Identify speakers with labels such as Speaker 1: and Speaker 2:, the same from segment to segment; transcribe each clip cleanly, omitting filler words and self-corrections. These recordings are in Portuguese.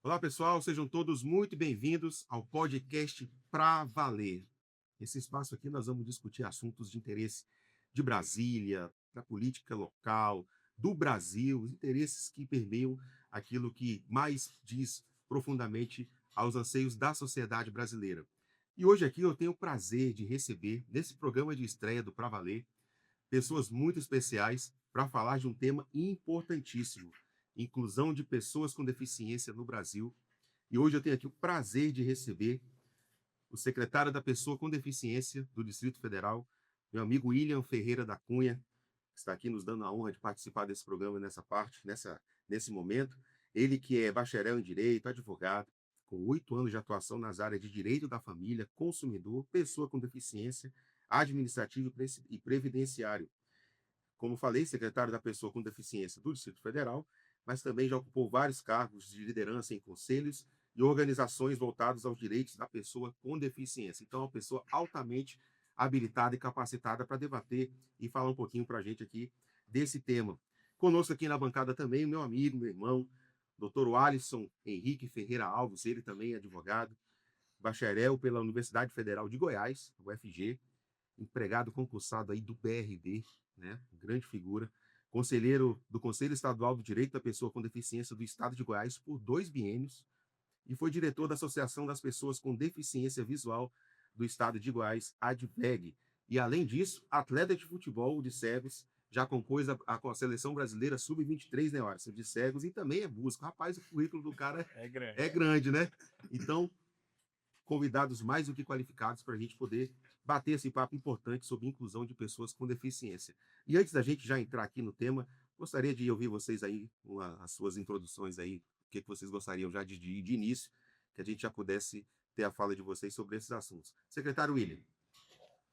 Speaker 1: Olá, pessoal, sejam todos muito bem-vindos ao podcast Pra Valer. Nesse espaço aqui nós vamos discutir assuntos de interesse de Brasília, da política local, do Brasil, os interesses que permeiam aquilo que mais diz profundamente aos anseios da sociedade brasileira. E hoje aqui eu tenho o prazer de receber, nesse programa de estreia do Pra Valer, pessoas muito especiais para falar de um tema importantíssimo: inclusão de pessoas com deficiência no Brasil. E hoje eu tenho aqui o prazer de receber o secretário da Pessoa com Deficiência do Distrito Federal, meu amigo William Ferreira da Cunha, que está aqui nos dando a honra de participar desse programa nesse momento. Ele que é bacharel em Direito, advogado, com 8 anos de atuação nas áreas de Direito da Família, Consumidor, Pessoa com Deficiência, Administrativo e Previdenciário. Como falei, secretário da Pessoa com Deficiência do Distrito Federal, mas também já ocupou vários cargos de liderança em conselhos e organizações voltadas aos direitos da pessoa com deficiência. Então, é uma pessoa altamente habilitada e capacitada para debater e falar um pouquinho para a gente aqui desse tema. Conosco aqui na bancada também o meu amigo, meu irmão, doutor Alisson Henrique Ferreira Alves, ele também é advogado, bacharel pela Universidade Federal de Goiás, UFG, empregado concursado aí do PRD, né? Grande figura. Conselheiro do Conselho Estadual do Direito da Pessoa com Deficiência do Estado de Goiás por 2 biênios e foi diretor da Associação das Pessoas com Deficiência Visual do Estado de Goiás, ADVEG. E, além disso, atleta de futebol de cegos, já compôs a seleção brasileira sub-23, né, Orson, de cegos, e também é músico. Rapaz, o currículo do cara
Speaker 2: É grande.
Speaker 1: é grande, né? Então, convidados mais do que qualificados para a gente poder bater esse papo importante sobre inclusão de pessoas com deficiência. E antes da gente já entrar aqui no tema, gostaria de ouvir vocês aí, as suas introduções aí, o que vocês gostariam já de início, que a gente já pudesse ter a fala de vocês sobre esses assuntos. Secretário William.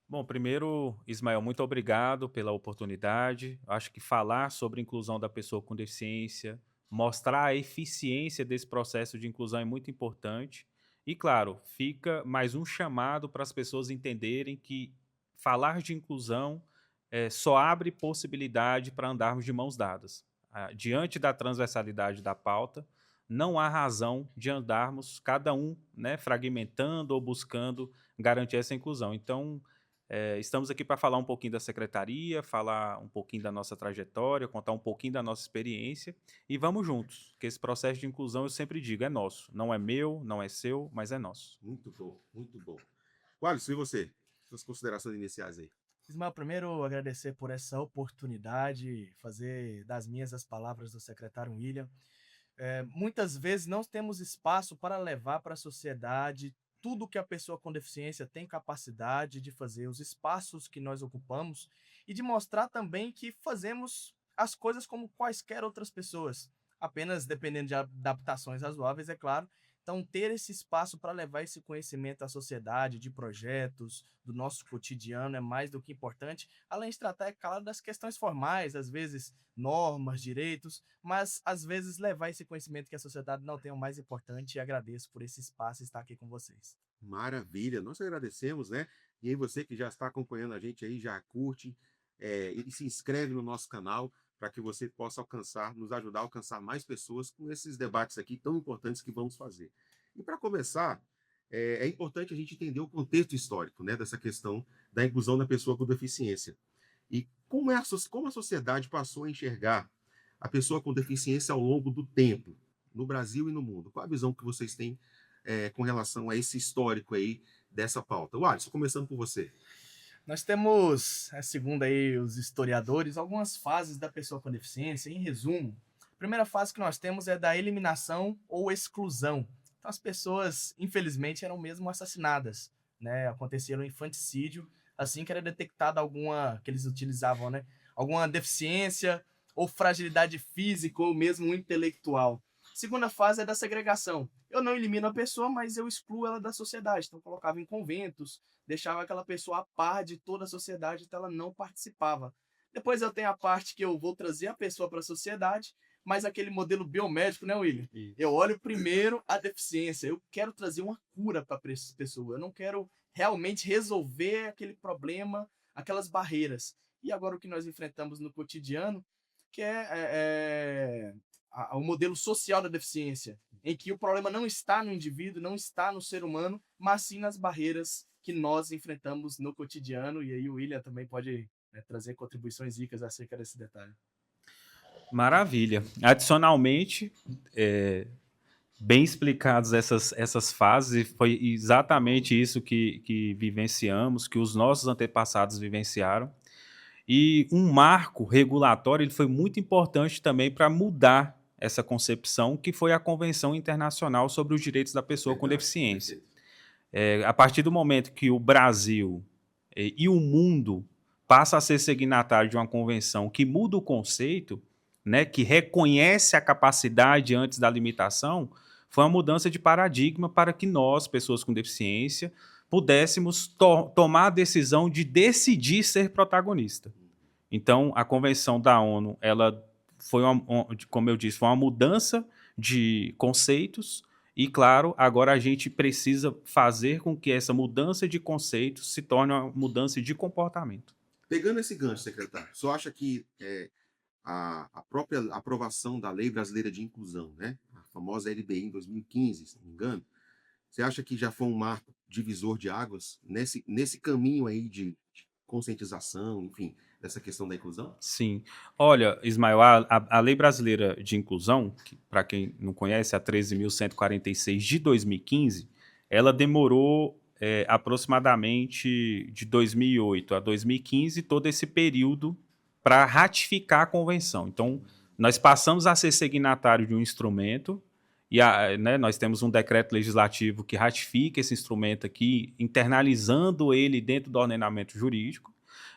Speaker 2: Bom, primeiro, Ismael, muito obrigado pela oportunidade. Acho que falar sobre inclusão da pessoa com deficiência, mostrar a eficiência desse processo de inclusão é muito importante. E, claro, fica mais um chamado para as pessoas entenderem que falar de inclusão só abre possibilidade para andarmos de mãos dadas. Diante da transversalidade da pauta, não há razão de andarmos cada um, né, fragmentando ou buscando garantir essa inclusão. Então, estamos aqui para falar um pouquinho da secretaria, falar um pouquinho da nossa trajetória, contar um pouquinho da nossa experiência e vamos juntos, que esse processo de inclusão, eu sempre digo, é nosso. Não é meu, não é seu, mas é nosso.
Speaker 1: Muito bom, muito bom. Alisson, e você? Suas considerações iniciais aí.
Speaker 3: Ismael, primeiro agradecer por essa oportunidade, fazer das minhas as palavras do secretário William. Muitas vezes não temos espaço para levar para a sociedade tudo que a pessoa com deficiência tem capacidade de fazer, os espaços que nós ocupamos e de mostrar também que fazemos as coisas como quaisquer outras pessoas, apenas dependendo de adaptações razoáveis, é claro. Então, ter esse espaço para levar esse conhecimento à sociedade, de projetos, do nosso cotidiano, é mais do que importante, além de tratar, é claro, das questões formais, às vezes normas, direitos, mas às vezes levar esse conhecimento que a sociedade não tem o mais importante, e agradeço por esse espaço estar aqui com vocês.
Speaker 1: Maravilha, nós agradecemos, né? E aí você que já está acompanhando a gente aí, já curte e se inscreve no nosso canal para que você possa alcançar, nos ajudar a alcançar mais pessoas com esses debates aqui tão importantes que vamos fazer. E para começar, é importante a gente entender o contexto histórico, né, dessa questão da inclusão da pessoa com deficiência. E como a sociedade passou a enxergar a pessoa com deficiência ao longo do tempo, no Brasil e no mundo. Qual a visão que vocês têm com relação a esse histórico aí dessa pauta? Alisson, começando por você.
Speaker 3: Nós temos, segundo aí os historiadores, algumas fases da pessoa com deficiência. Em resumo, a primeira fase que nós temos é da eliminação ou exclusão. Então, as pessoas, infelizmente, eram mesmo assassinadas, né? Acontecia o infanticídio assim que era detectada alguma, que eles utilizavam, né? Alguma deficiência ou fragilidade física ou mesmo intelectual. Segunda fase é da segregação. Eu não elimino a pessoa, mas eu excluo ela da sociedade. Então, colocava em conventos, deixava aquela pessoa a par de toda a sociedade, então ela não participava. Depois eu tenho a parte que eu vou trazer a pessoa para a sociedade, mas aquele modelo biomédico, né, William?
Speaker 2: Isso.
Speaker 3: Eu olho primeiro a deficiência, eu quero trazer uma cura para essa pessoa, eu não quero realmente resolver aquele problema, aquelas barreiras. E agora o que nós enfrentamos no cotidiano, que é o modelo social da deficiência. em que o problema não está no indivíduo, não está no ser humano, mas sim nas barreiras que nós enfrentamos no cotidiano. E aí o William também pode, né, trazer contribuições ricas acerca desse detalhe.
Speaker 2: Maravilha. Adicionalmente, bem explicadas essas fases, e foi exatamente isso que vivenciamos, que os nossos antepassados vivenciaram. E um marco regulatório ele foi muito importante também para mudar essa concepção, que foi a Convenção Internacional sobre os Direitos da Pessoa com
Speaker 1: Verdade,
Speaker 2: Deficiência.
Speaker 1: perfeito.
Speaker 2: A partir do momento que o Brasil e o mundo passa a ser signatário de uma convenção que muda o conceito, né, que reconhece a capacidade antes da limitação, foi uma mudança de paradigma para que nós, pessoas com deficiência, pudéssemos tomar a decisão de decidir ser protagonista. Então, a Convenção da ONU, ela foi, como eu disse, foi uma mudança de conceitos e, claro, agora a gente precisa fazer com que essa mudança de conceitos se torne uma mudança de comportamento.
Speaker 1: Pegando esse gancho, secretário, o senhor acha que a própria aprovação da Lei Brasileira de Inclusão, né, a famosa LBI em 2015, se não me engano, você acha que já foi um marco divisor de águas nesse caminho aí de conscientização, enfim, dessa questão da inclusão?
Speaker 2: Sim. Olha, Ismael, a Lei Brasileira de Inclusão, que, para quem não conhece, a 13.146 de 2015, ela demorou aproximadamente de 2008 a 2015, todo esse período para ratificar a convenção. Então, nós passamos a ser signatário de um instrumento e né, nós temos um decreto legislativo que ratifica esse instrumento aqui, internalizando ele dentro do ordenamento jurídico.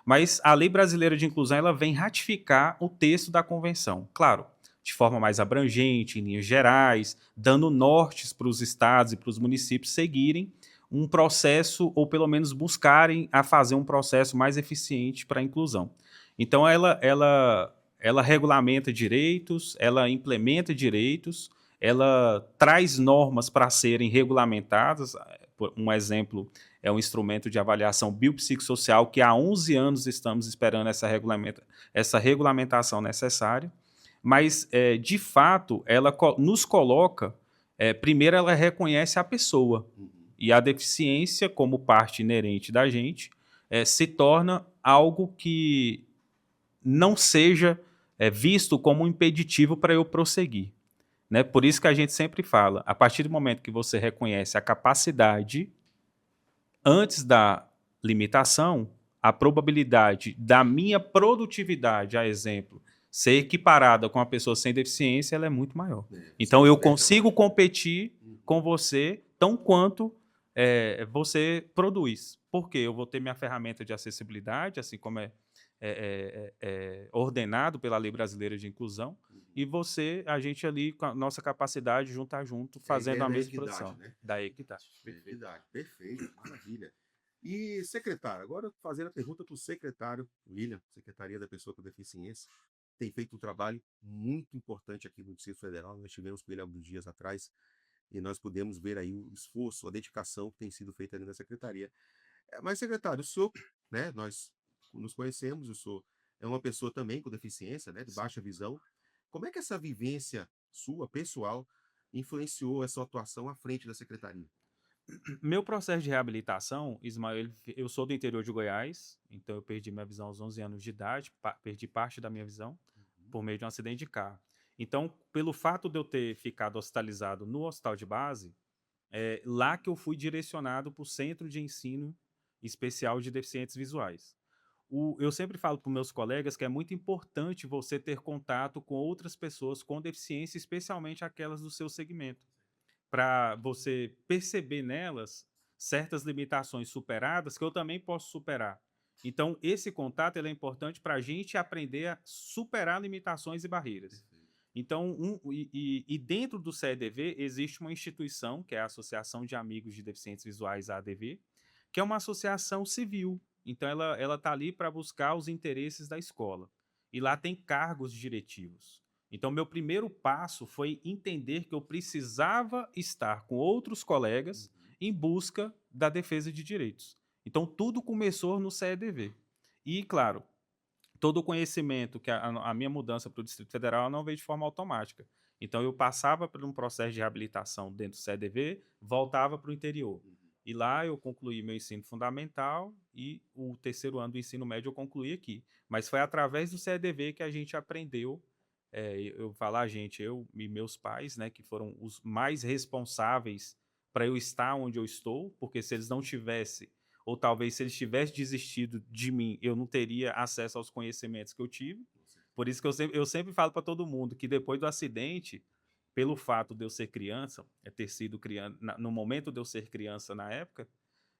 Speaker 2: Mas a Lei Brasileira de Inclusão ela vem ratificar o texto da convenção. Claro, de forma mais abrangente, em linhas gerais, dando nortes para os estados e para os municípios seguirem um processo, ou pelo menos buscarem a fazer um processo mais eficiente para a inclusão. Então, ela regulamenta direitos, ela implementa direitos, ela traz normas para serem regulamentadas. Um exemplo é um instrumento de avaliação biopsicossocial que há 11 anos estamos esperando essa regulamentação necessária, mas, de fato, ela nos coloca, primeiro ela reconhece a pessoa, e a deficiência, como parte inerente da gente, se torna algo que não seja visto como um impeditivo para eu prosseguir. Né? Por isso que a gente sempre fala, a partir do momento que você reconhece a capacidade antes da limitação, a probabilidade da minha produtividade, a exemplo, ser equiparada com uma pessoa sem deficiência, ela é muito maior. Então, eu consigo competir com você tão quanto você produz. Porque eu vou ter minha ferramenta de acessibilidade, assim como é ordenado pela Lei Brasileira de Inclusão, e você, a gente ali, com a nossa capacidade, junto, fazendo a mesma produção.
Speaker 1: Né?
Speaker 2: Da equidade.
Speaker 1: Equidade, perfeito, maravilha. E, secretário, agora fazendo a pergunta para o secretário William, Secretaria da Pessoa com Deficiência, tem feito um trabalho muito importante aqui no Distrito Federal. Nós tivemos com ele há alguns dias atrás e nós pudemos ver aí o esforço, a dedicação que tem sido feita ali na secretaria. Mas, secretário, o senhor, né, nós nos conhecemos, o senhor é uma pessoa também com deficiência, né, de baixa visão. Como é que essa vivência sua, pessoal, influenciou essa atuação à frente da secretaria?
Speaker 2: Meu processo de reabilitação, Ismael, eu sou do interior de Goiás, então eu perdi minha visão aos 11 anos de idade, perdi parte da minha visão por meio de um acidente de carro. Então, pelo fato de eu ter ficado hospitalizado no hospital de base, lá que eu fui direcionado para o Centro de Ensino Especial de Deficientes Visuais. Eu sempre falo para os meus colegas que é muito importante você ter contato com outras pessoas com deficiência, especialmente aquelas do seu segmento, para você perceber nelas certas limitações superadas que eu também posso superar. Então, esse contato ele é importante para a gente aprender a superar limitações e barreiras. Então, dentro do CEDV existe uma instituição, que é a Associação de Amigos de Deficientes Visuais, ADV, que é uma associação civil. Então, ela está ali para buscar os interesses da escola. E lá tem cargos diretivos. Então, meu primeiro passo foi entender que eu precisava estar com outros colegas em busca da defesa de direitos. Então, tudo começou no CEDV. E, claro, todo o conhecimento que a minha mudança para o Distrito Federal não veio de forma automática. Então eu passava por um processo de reabilitação dentro do CEDV, voltava para o interior.
Speaker 1: Uhum.
Speaker 2: E lá eu concluí meu ensino fundamental e o terceiro ano do ensino médio eu concluí aqui. Mas foi através do CEDV que a gente aprendeu, eu falar a gente, eu e meus pais, né, que foram os mais responsáveis para eu estar onde eu estou, porque se eles não tivessem, ou talvez se eles tivessem desistido de mim, eu não teria acesso aos conhecimentos que eu tive.
Speaker 1: Com certeza.
Speaker 2: Por isso que eu sempre falo para todo mundo que depois do acidente, pelo fato de eu ser criança, ter sido criança, no momento de eu ser criança na época,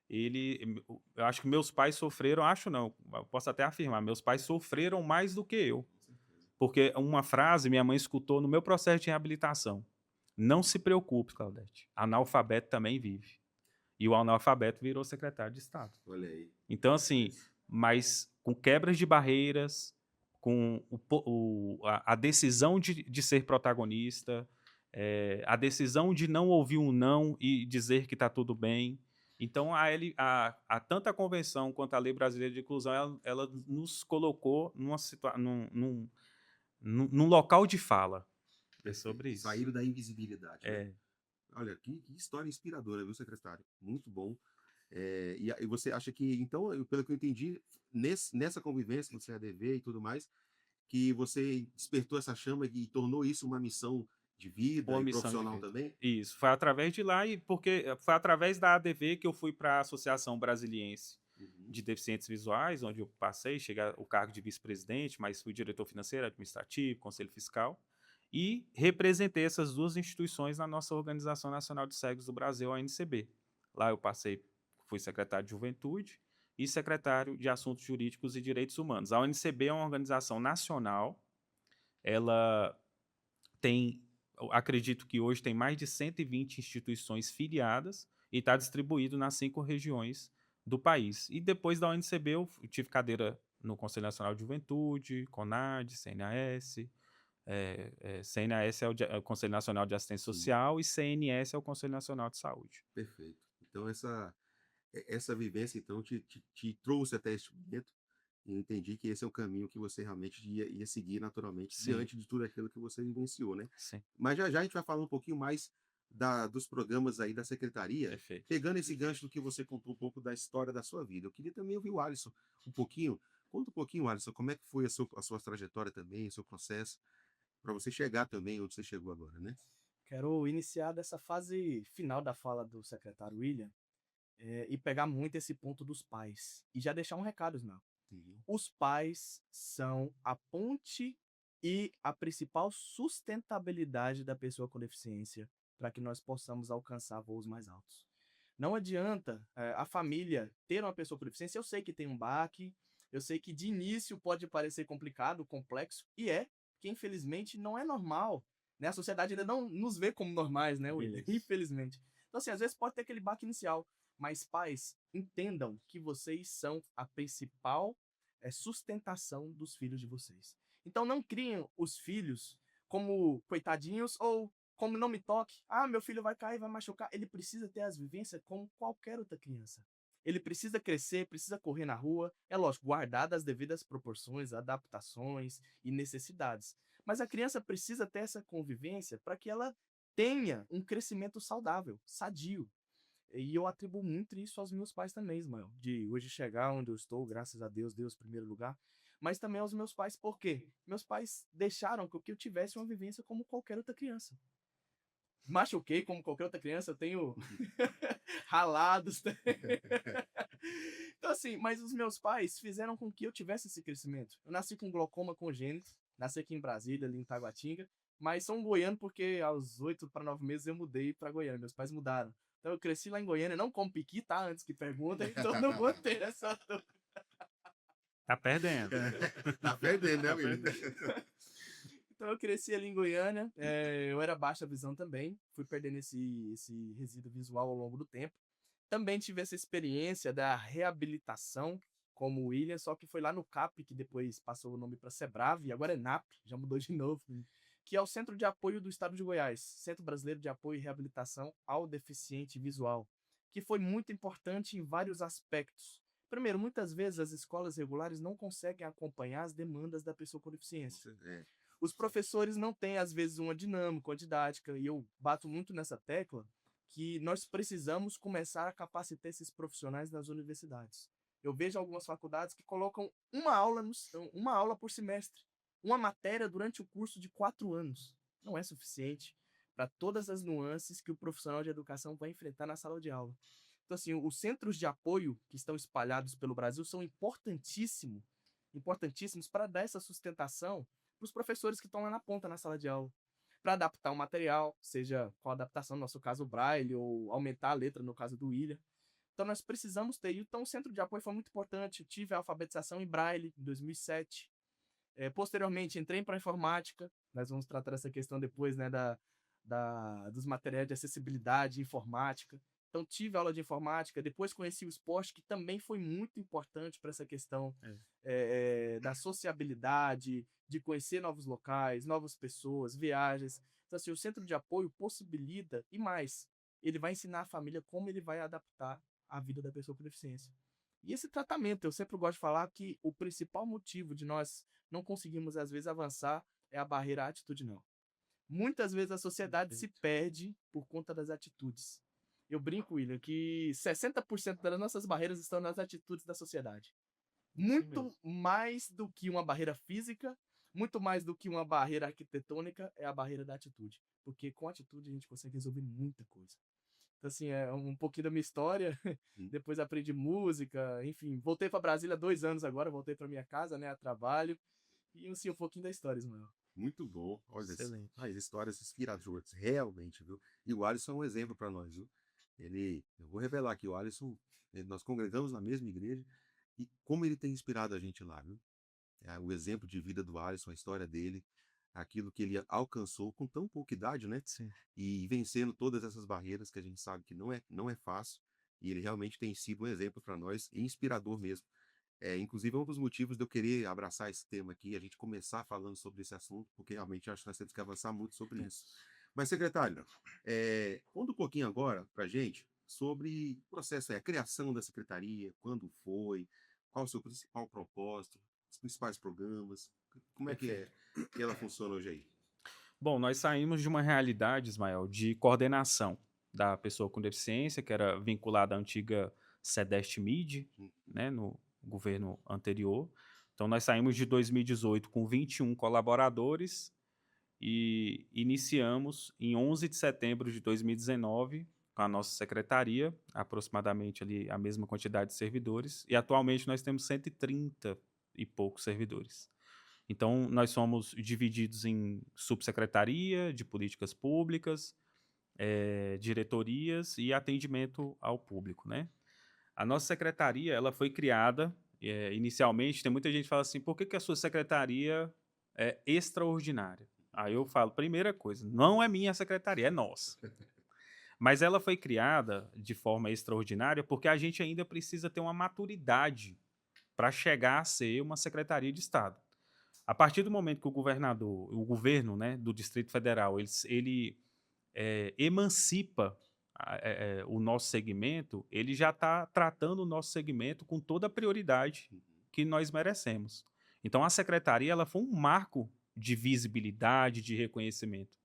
Speaker 2: eu acho que meus pais sofreram, acho não, eu posso até afirmar, meus pais sofreram mais do que eu.
Speaker 1: Com certeza.
Speaker 2: Porque uma frase minha mãe escutou no meu processo de reabilitação: não se preocupe, Claudete, analfabeto também vive. E o analfabeto virou secretário de Estado.
Speaker 1: Olha aí.
Speaker 2: Então, assim, mas com quebras de barreiras, com a decisão de ser protagonista, a decisão de não ouvir um não e dizer que está tudo bem. Então, a tanto a convenção quanto a Lei Brasileira de Inclusão, ela nos colocou num local de fala. É
Speaker 1: Perfeito.
Speaker 2: sobre isso.
Speaker 1: Saíram da invisibilidade, né?
Speaker 2: É,
Speaker 1: Olha, que história inspiradora, viu, secretário? Muito bom. E você acha que, então, pelo que eu entendi, nessa convivência no CADV e tudo mais, que você despertou essa chama e tornou isso uma missão de vida
Speaker 2: uma
Speaker 1: e
Speaker 2: missão de
Speaker 1: profissional
Speaker 2: vida.
Speaker 1: também?
Speaker 2: Isso, foi através de lá e porque foi através da ADV que eu fui para a Associação Brasiliense
Speaker 1: Uhum.
Speaker 2: de Deficientes Visuais, onde eu passei, cheguei ao cargo de vice-presidente, mas fui diretor financeiro, administrativo, conselho fiscal, e representei essas duas instituições na nossa Organização Nacional de Cegos do Brasil, a ONCB. Lá eu passei, fui secretário de Juventude e secretário de Assuntos Jurídicos e Direitos Humanos. A ONCB é uma organização nacional, ela tem, acredito que hoje tem mais de 120 instituições filiadas e está distribuído nas 5 regiões do país. E depois da ONCB eu tive cadeira no Conselho Nacional de Juventude, CONAD, CNAS. CNAS é o Conselho Nacional de Assistência
Speaker 1: Sim,
Speaker 2: Social e CNS é o Conselho Nacional de Saúde.
Speaker 1: perfeito. Então, essa vivência, então, te trouxe até este momento. E eu entendi que esse é o caminho que você realmente ia seguir naturalmente
Speaker 2: Sim,
Speaker 1: diante de tudo aquilo que você vivenciou, né?
Speaker 2: sim,
Speaker 1: Mas já já a gente vai falar um pouquinho mais dos programas aí da secretaria,
Speaker 2: perfeito.
Speaker 1: pegando esse gancho do que você contou um pouco da história da sua vida. Eu queria também ouvir o Alisson um pouquinho. Conta um pouquinho, Alisson, como é que foi a sua trajetória também, o seu processo, para você chegar também onde você chegou agora, né?
Speaker 3: Quero iniciar dessa fase final da fala do secretário William, e pegar muito esse ponto dos pais. E já deixar um recado, Ismael.
Speaker 1: Uhum.
Speaker 3: Os pais são a ponte e a principal sustentabilidade da pessoa com deficiência para que nós possamos alcançar voos mais altos. Não adianta a família ter uma pessoa com deficiência. Eu sei que tem um baque, eu sei que de início pode parecer complicado, complexo, e que infelizmente não é normal. Né? A sociedade ainda não nos vê como normais, né, William?
Speaker 2: Isso.
Speaker 3: Infelizmente. Então, assim, às vezes pode ter aquele baque inicial, mas pais, entendam que vocês são a principal sustentação dos filhos de vocês. Então não criem os filhos como coitadinhos ou como não me toque. Ah, meu filho vai cair, vai machucar. Ele precisa ter as vivências como qualquer outra criança. Ele precisa crescer, precisa correr na rua. É lógico, guardado as devidas proporções, adaptações e necessidades. Mas a criança precisa ter essa convivência para que ela tenha um crescimento saudável, sadio. E eu atribuo muito isso aos meus pais também, Ismael. De hoje chegar onde eu estou, graças a Deus, Deus em primeiro lugar. Mas também aos meus pais, por quê? Meus pais deixaram que eu tivesse uma vivência como qualquer outra criança. Machuquei como qualquer outra criança, eu tenho ralados. Então, assim, mas os meus pais fizeram com que eu tivesse esse crescimento. Eu nasci com glaucoma congênito, nasci aqui em Brasília, ali em Taguatinga, mas sou um goiano porque aos 8 para 9 meses eu mudei para Goiânia, meus pais mudaram. Então eu cresci lá em Goiânia, não como piqui, tá? Antes que perguntem, então não vou ter essa dúvida.
Speaker 2: Tá perdendo.
Speaker 1: Tá perdendo, né,
Speaker 2: Tá
Speaker 1: William?
Speaker 3: Então eu cresci ali em Goiânia, eu era baixa visão também, fui perdendo esse resíduo visual ao longo do tempo. Também tive essa experiência da reabilitação como o William, só que foi lá no CAP, que depois passou o nome para Sebrave, e agora é NAP, já mudou de novo, que é o Centro de Apoio do Estado de Goiás, Centro Brasileiro de Apoio e Reabilitação ao Deficiente Visual, que foi muito importante em vários aspectos. Primeiro, muitas vezes as escolas regulares não conseguem acompanhar as demandas da pessoa com deficiência.
Speaker 1: É.
Speaker 3: os professores não têm, às vezes, uma dinâmica, uma didática, e eu bato muito nessa tecla, que nós precisamos começar a capacitar esses profissionais nas universidades. Eu vejo algumas faculdades que colocam uma aula por semestre, uma matéria durante o curso de 4 anos. Não é suficiente para todas as nuances que o profissional de educação vai enfrentar na sala de aula. Então, assim, os centros de apoio que estão espalhados pelo Brasil são importantíssimos para dar essa sustentação para os professores que estão lá na ponta na sala de aula, para adaptar o material, seja com a adaptação, no nosso caso, o Braille, ou aumentar a letra, no caso do William. Então, nós precisamos ter. Então, o centro de apoio foi muito importante. Eu tive a alfabetização em Braille em 2007. Posteriormente, entrei para a informática. Nós vamos tratar dessa questão depois, né, dos materiais de acessibilidade informática. Então, tive aula de informática. Depois, conheci o esporte, que também foi muito importante para essa questão da sociabilidade, de conhecer novos locais, novas pessoas, viagens. Então, assim, o centro de apoio possibilita, e mais, ele vai ensinar a família como ele vai adaptar a vida da pessoa com deficiência. E esse tratamento, eu sempre gosto de falar que o principal motivo de nós não conseguirmos, às vezes, avançar é a barreira atitudinal. Muitas vezes a sociedade se perde por conta das atitudes. Eu brinco, William, que 60% das nossas barreiras estão nas atitudes da sociedade. Muito mais do que uma barreira física, muito mais do que uma barreira arquitetônica, é a barreira da atitude. Porque com atitude a gente consegue resolver muita coisa. Então, assim, é um pouquinho da minha história. Depois aprendi música, enfim. Voltei para Brasília há 2 anos agora, voltei para minha casa, né, a trabalho. E, assim, um pouquinho da história, Ismael.
Speaker 1: Muito bom. Olha,
Speaker 3: Excelente.
Speaker 1: as histórias inspiradoras, realmente, viu? E o Alisson é um exemplo para nós, viu? Eu vou revelar aqui, o Alisson, nós congregamos na mesma igreja e como ele tem inspirado a gente lá, viu? O exemplo de vida do Alisson, a história dele, aquilo que ele alcançou com tão pouca idade, né?
Speaker 3: Sim.
Speaker 1: E vencendo todas essas barreiras que a gente sabe que não é fácil. E ele realmente tem sido um exemplo para nós e inspirador mesmo. Inclusive, é um dos motivos de eu querer abraçar esse tema aqui, a gente começar falando sobre esse assunto, porque realmente acho que nós temos que avançar muito sobre isso. Mas, secretário, conta um pouquinho agora para a gente sobre o processo, a criação da secretaria, quando foi, qual o seu principal propósito, os principais programas, como é que ela funciona hoje aí?
Speaker 2: Bom, nós saímos de uma realidade, Ismael, de coordenação da pessoa com deficiência, que era vinculada à antiga SEDEST-MID, né, no governo anterior. Então, nós saímos de 2018 com 21 colaboradores e iniciamos em 11 de setembro de 2019 com a nossa secretaria, aproximadamente ali a mesma quantidade de servidores, e atualmente nós temos 130 e poucos servidores. Então, nós somos divididos em subsecretaria de políticas públicas, diretorias e atendimento ao público, né? A nossa secretaria, ela foi criada, inicialmente, tem muita gente que fala assim, por que a sua secretaria é extraordinária? Aí eu falo, primeira coisa, não é minha secretaria, é nossa. Mas ela foi criada de forma extraordinária porque a gente ainda precisa ter uma maturidade para chegar a ser uma secretaria de Estado. A partir do momento que o governo, né, do Distrito Federal, ele emancipa o nosso segmento, ele já está tratando o nosso segmento com toda a prioridade que nós merecemos. Então, a secretaria ela foi um marco de visibilidade, de reconhecimento.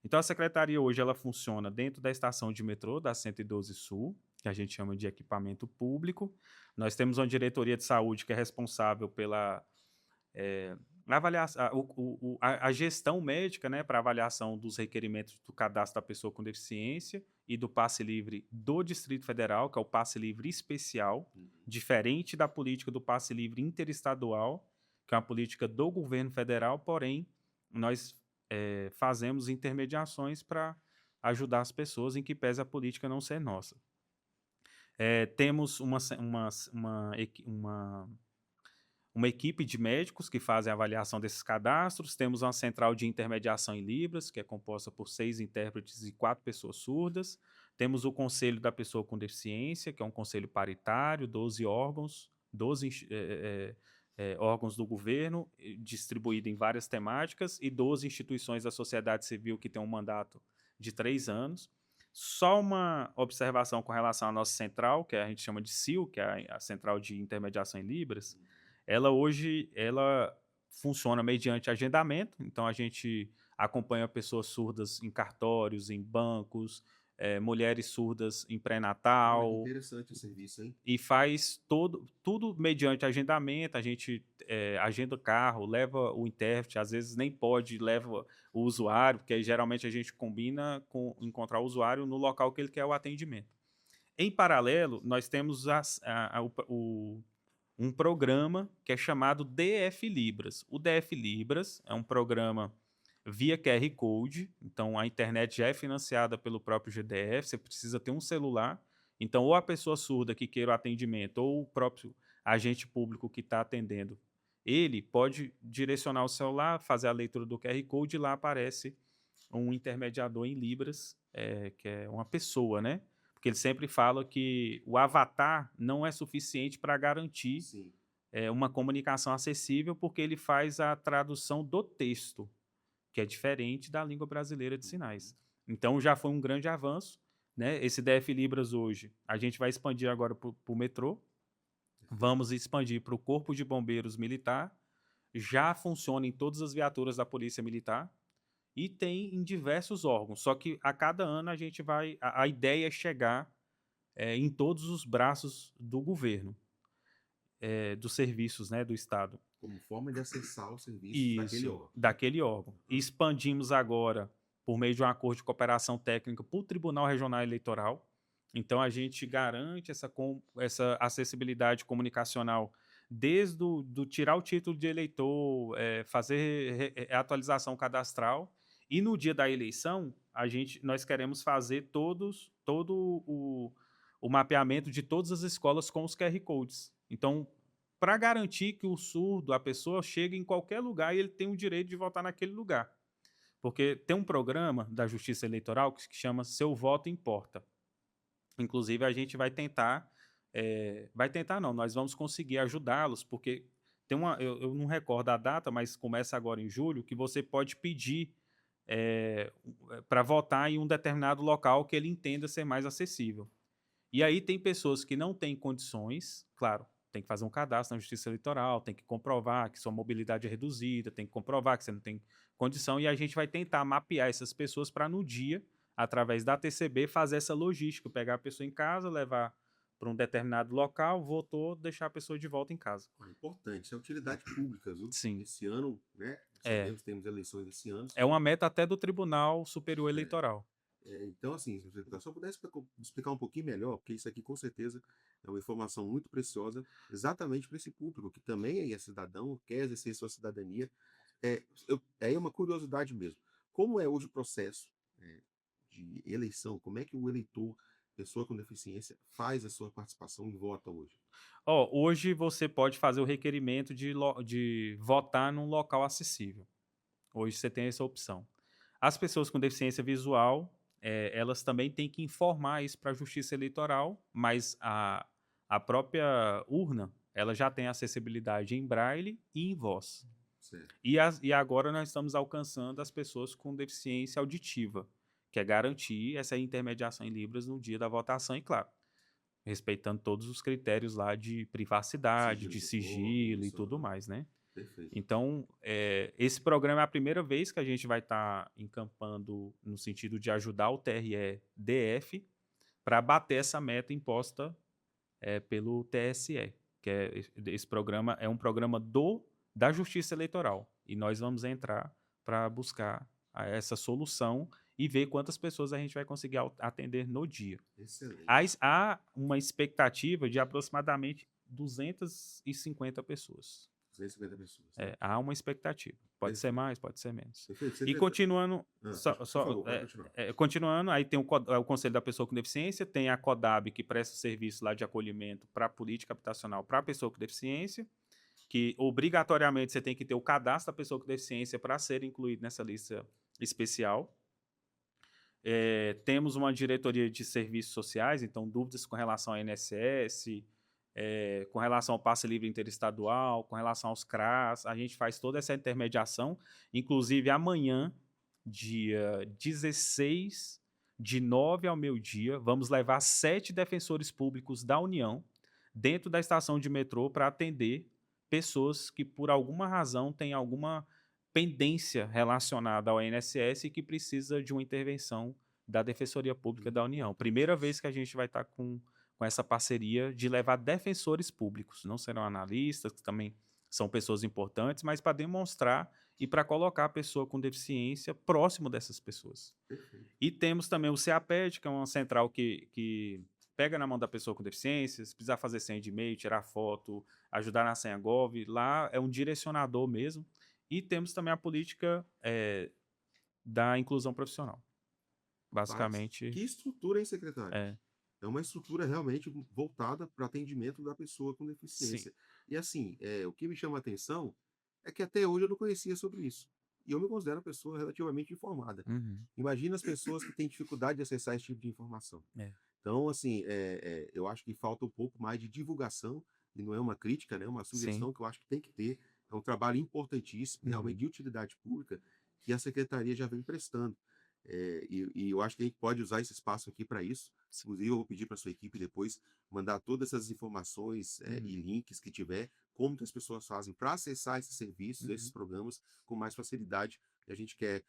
Speaker 2: Então, a secretaria hoje ela funciona dentro da estação de metrô da 112 Sul, que a gente chama de equipamento público. Nós temos uma diretoria de saúde que é responsável pela a gestão médica, né, para avaliação dos requerimentos do cadastro da pessoa com deficiência e do passe livre do Distrito Federal, que é o passe livre especial, diferente da política do passe livre interestadual, que é uma política do governo federal, porém, nós fazemos intermediações para ajudar as pessoas em que pese a política não ser nossa. Temos uma equipe de médicos que fazem a avaliação desses cadastros, temos uma central de intermediação em Libras, que é composta por 6 intérpretes e 4 pessoas surdas, temos o Conselho da Pessoa com Deficiência, que é um conselho paritário, 12 órgãos, 12 órgãos do governo, distribuído em várias temáticas, e 12 instituições da sociedade civil que têm um mandato de 3 anos. Só uma observação com relação à nossa central, que a gente chama de CIL, que é a Central de Intermediação em Libras. Ela hoje funciona mediante agendamento, então a gente acompanha pessoas surdas em cartórios, em bancos, mulheres surdas em
Speaker 1: Olha que
Speaker 2: pré-natal,
Speaker 1: interessante o serviço, hein?
Speaker 2: e faz tudo mediante agendamento. A gente agenda o carro, leva o intérprete, às vezes nem pode, leva o usuário, porque aí, geralmente a gente combina com encontrar o usuário no local que ele quer o atendimento. Em paralelo, nós temos um programa que é chamado DF Libras. O DF Libras é um programa via QR Code, então a internet já é financiada pelo próprio GDF, você precisa ter um celular, então ou a pessoa surda que queira o atendimento ou o próprio agente público que está atendendo, ele pode direcionar o celular, fazer a leitura do QR Code e lá aparece um intermediador em Libras, que é uma pessoa, né? Porque ele sempre fala que o avatar não é suficiente para garantir
Speaker 1: Sim.
Speaker 2: uma comunicação acessível, porque ele faz a tradução do texto, que é diferente da língua brasileira de sinais. Então já foi um grande avanço, né? Esse DF Libras hoje, a gente vai expandir agora para o metrô, vamos expandir para o Corpo de Bombeiros Militar, já funciona em todas as viaturas da Polícia Militar e tem em diversos órgãos. Só que a cada ano a gente vai. A ideia é chegar em todos os braços do governo, dos serviços, né, do Estado.
Speaker 1: Como forma de acessar os serviços daquele
Speaker 2: Isso,
Speaker 1: órgão.
Speaker 2: daquele órgão. E expandimos agora, por meio de um acordo de cooperação técnica, para o Tribunal Regional Eleitoral. Então, a gente garante essa acessibilidade comunicacional desde do tirar o título de eleitor, fazer atualização cadastral. E no dia da eleição, nós queremos fazer todo o mapeamento de todas as escolas com os QR Codes. Então, para garantir que o surdo, a pessoa, chegue em qualquer lugar e ele tem o direito de votar naquele lugar. Porque tem um programa da Justiça Eleitoral que chama Seu Voto Importa. Inclusive, a gente vai tentar não, nós vamos conseguir ajudá-los, porque eu não recordo a data, mas começa agora em julho, que você pode pedir para votar em um determinado local que ele entenda ser mais acessível. E aí tem pessoas que não têm condições, claro, tem que fazer um cadastro na Justiça Eleitoral, tem que comprovar que sua mobilidade é reduzida, tem que comprovar que você não tem condição, e a gente vai tentar mapear essas pessoas para no dia, através da TCB, fazer essa logística, pegar a pessoa em casa, levar para um determinado local, votou, deixar a pessoa de volta em casa.
Speaker 1: É importante, isso é utilidade pública, viu?
Speaker 2: Sim.
Speaker 1: Esse ano, né?
Speaker 2: É.
Speaker 1: Sabemos que temos eleições esse ano.
Speaker 2: É uma meta até do Tribunal Superior Eleitoral.
Speaker 1: Então, assim, se você só pudesse explicar um pouquinho melhor, porque isso aqui com certeza é uma informação muito preciosa, exatamente para esse público que também é cidadão, quer exercer sua cidadania. É uma curiosidade mesmo. Como é hoje o processo de eleição? Como é que o eleitor, pessoa com deficiência, faz a sua participação e vota hoje?
Speaker 2: Hoje você pode fazer o requerimento de votar num local acessível. Hoje você tem essa opção. As pessoas com deficiência visual, elas também têm que informar isso para a Justiça Eleitoral, mas a própria urna, ela já tem acessibilidade em braille e em voz.
Speaker 1: Certo.
Speaker 2: E agora nós estamos alcançando as pessoas com deficiência auditiva, que é garantir essa intermediação em Libras no dia da votação, e claro, respeitando todos os critérios lá de privacidade, de sigilo e tudo mais, né?
Speaker 1: Perfeito.
Speaker 2: Então, esse programa é a primeira vez que a gente vai estar encampando no sentido de ajudar o TRE-DF para bater essa meta imposta pelo TSE, que esse programa é um programa da Justiça Eleitoral. E nós vamos entrar para buscar essa solução e ver quantas pessoas a gente vai conseguir atender no dia.
Speaker 1: Excelente.
Speaker 2: Há uma expectativa de aproximadamente 250 pessoas.
Speaker 1: 250 pessoas. Né?
Speaker 2: Há uma expectativa. Pode ser mais, pode ser menos.
Speaker 1: Perfeito.
Speaker 2: E continuando,
Speaker 1: por favor, pode continuar.
Speaker 2: continuando, aí tem o Conselho da Pessoa com Deficiência, tem a CODAB, que presta serviço lá de acolhimento para política habitacional para a pessoa com deficiência, que obrigatoriamente você tem que ter o cadastro da pessoa com deficiência para ser incluído nessa lista especial. Temos uma diretoria de serviços sociais, então dúvidas com relação ao INSS, com relação ao passe livre interestadual, com relação aos CRAS, a gente faz toda essa intermediação. Inclusive, amanhã, dia 16, de 9 ao meio-dia, vamos levar 7 defensores públicos da União dentro da estação de metrô para atender pessoas que, por alguma razão, têm alguma pendência relacionada ao INSS e que precisa de uma intervenção da Defensoria Pública da União. Primeira vez que a gente vai estar com essa parceria de levar defensores públicos, não serão analistas, que também são pessoas importantes, mas para demonstrar e para colocar a pessoa com deficiência próximo dessas pessoas.
Speaker 1: Perfeito.
Speaker 2: E temos também o CEAPED, que é uma central que pega na mão da pessoa com deficiência, se precisar fazer senha de e-mail, tirar foto, ajudar na senha Gov, lá é um direcionador mesmo. E temos também a política da inclusão profissional.
Speaker 1: Rapaz,
Speaker 2: Basicamente,
Speaker 1: que estrutura, hein, secretário?
Speaker 2: é.
Speaker 1: É uma estrutura realmente voltada para atendimento da pessoa com
Speaker 2: Sim.
Speaker 1: deficiência. E assim, o que me chama a atenção é que até hoje eu não conhecia sobre isso. E eu me considero uma pessoa relativamente informada.
Speaker 2: Uhum.
Speaker 1: Imagina as pessoas que têm dificuldade de acessar esse tipo de informação.
Speaker 2: É.
Speaker 1: Então, assim, eu acho que falta um pouco mais de divulgação, e não é uma crítica, né, é uma
Speaker 2: Sim.
Speaker 1: sugestão que eu acho que tem que ter. É um trabalho importantíssimo, realmente
Speaker 2: Uhum.
Speaker 1: de utilidade pública, que a secretaria já vem prestando. E eu acho que a gente pode usar esse espaço aqui para isso. Inclusive, eu vou pedir para a sua equipe depois mandar todas essas informações
Speaker 2: Uhum.
Speaker 1: e links que tiver, como que as pessoas fazem para acessar esses serviços, esses
Speaker 2: Uhum.
Speaker 1: programas com mais facilidade. E a gente quer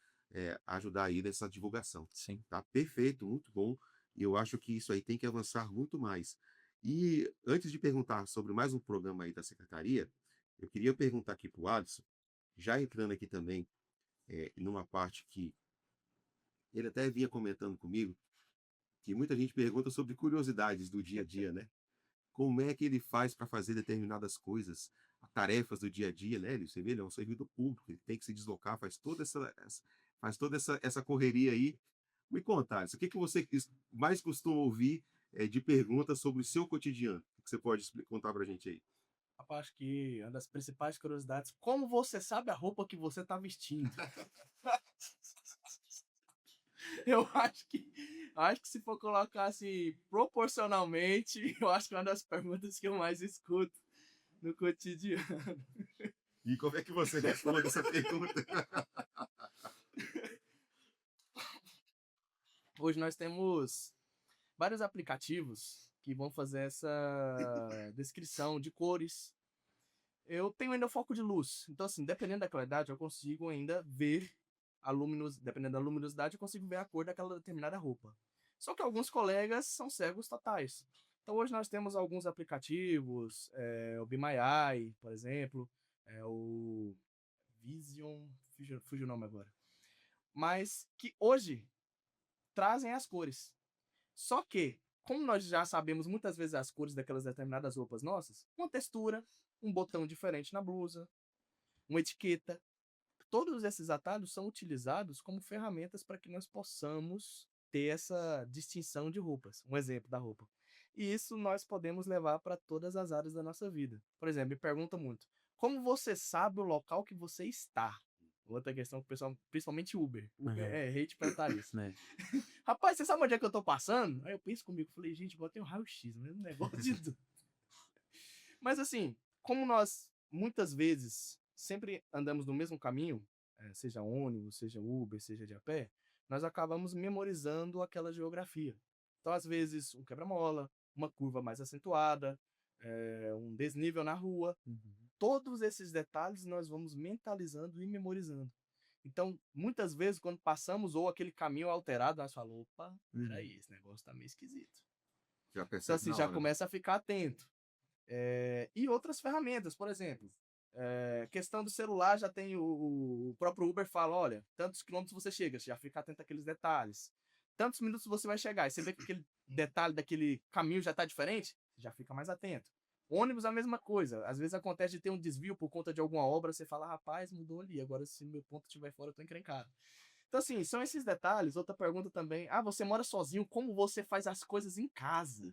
Speaker 1: ajudar aí nessa divulgação.
Speaker 2: Sim.
Speaker 1: Tá perfeito, muito bom. E eu acho que isso aí tem que avançar muito mais. E antes de perguntar sobre mais um programa aí da secretaria, eu queria perguntar aqui para o Alisson, já entrando aqui também numa parte que ele até vinha comentando comigo, que muita gente pergunta sobre curiosidades do dia a dia, né? Como é que ele faz para fazer determinadas coisas, tarefas do dia a dia, né? Você vê, ele é um servidor público, ele tem que se deslocar, faz toda essa correria aí. Me conta, Alisson, o que você mais costuma ouvir de perguntas sobre o seu cotidiano? O que você pode contar para a gente aí?
Speaker 3: Rapaz, acho que uma das principais curiosidades, como você sabe a roupa que você tá vestindo? Eu acho que se for colocar assim, proporcionalmente, eu acho que é uma das perguntas que eu mais escuto no cotidiano.
Speaker 1: E como é que você responde essa pergunta?
Speaker 3: Hoje nós temos vários aplicativos que vão fazer essa descrição de cores. Eu tenho ainda foco de luz, então assim, dependendo da claridade, eu consigo ainda ver dependendo da luminosidade, eu consigo ver a cor daquela determinada roupa. Só que alguns colegas são cegos totais. Então hoje nós temos alguns aplicativos, o Be My Eye, por exemplo, o Vision, fugiu o nome agora. Mas que hoje trazem as cores. Só que, como nós já sabemos muitas vezes as cores daquelas determinadas roupas nossas, uma textura, um botão diferente na blusa, uma etiqueta, todos esses atalhos são utilizados como ferramentas para que nós possamos ter essa distinção de roupas. Um exemplo da roupa. E isso nós podemos levar para todas as áreas da nossa vida. Por exemplo, me pergunta muito: como você sabe o local que você está? Outra questão que o pessoal, principalmente Uber. Uber
Speaker 2: Uhum.
Speaker 3: hate perguntar isso.
Speaker 2: Né?
Speaker 3: Rapaz, você sabe onde é que eu tô passando? Aí eu penso comigo, falei, gente, botei um raio-x, mesmo negócio de tudo. Mas assim, como nós muitas vezes sempre andamos no mesmo caminho, seja ônibus, seja Uber, seja de a pé, nós acabamos memorizando aquela geografia. Então, às vezes, um quebra-mola, uma curva mais acentuada, um desnível na rua,
Speaker 2: Uhum.
Speaker 3: todos esses detalhes nós vamos mentalizando e memorizando. Então, muitas vezes, quando passamos ou aquele caminho alterado, nós falamos, opa,
Speaker 2: Uhum.
Speaker 3: peraí, esse negócio tá meio esquisito.
Speaker 1: Já
Speaker 3: Então,
Speaker 1: percebe
Speaker 3: assim,
Speaker 1: na
Speaker 3: já
Speaker 1: hora, né?
Speaker 3: começa a ficar atento. E outras ferramentas, por exemplo, questão do celular, já tem o próprio Uber fala, olha, tantos quilômetros você chega, você já fica atento àqueles detalhes. Tantos minutos você vai chegar, e você vê que aquele detalhe daquele caminho já está diferente, você já fica mais atento. Ônibus, a mesma coisa. Às vezes acontece de ter um desvio por conta de alguma obra, você fala, rapaz, mudou ali, agora se meu ponto estiver fora, eu tô encrencado. Então, assim, são esses detalhes. Outra pergunta também, você mora sozinho, como você faz as coisas em casa?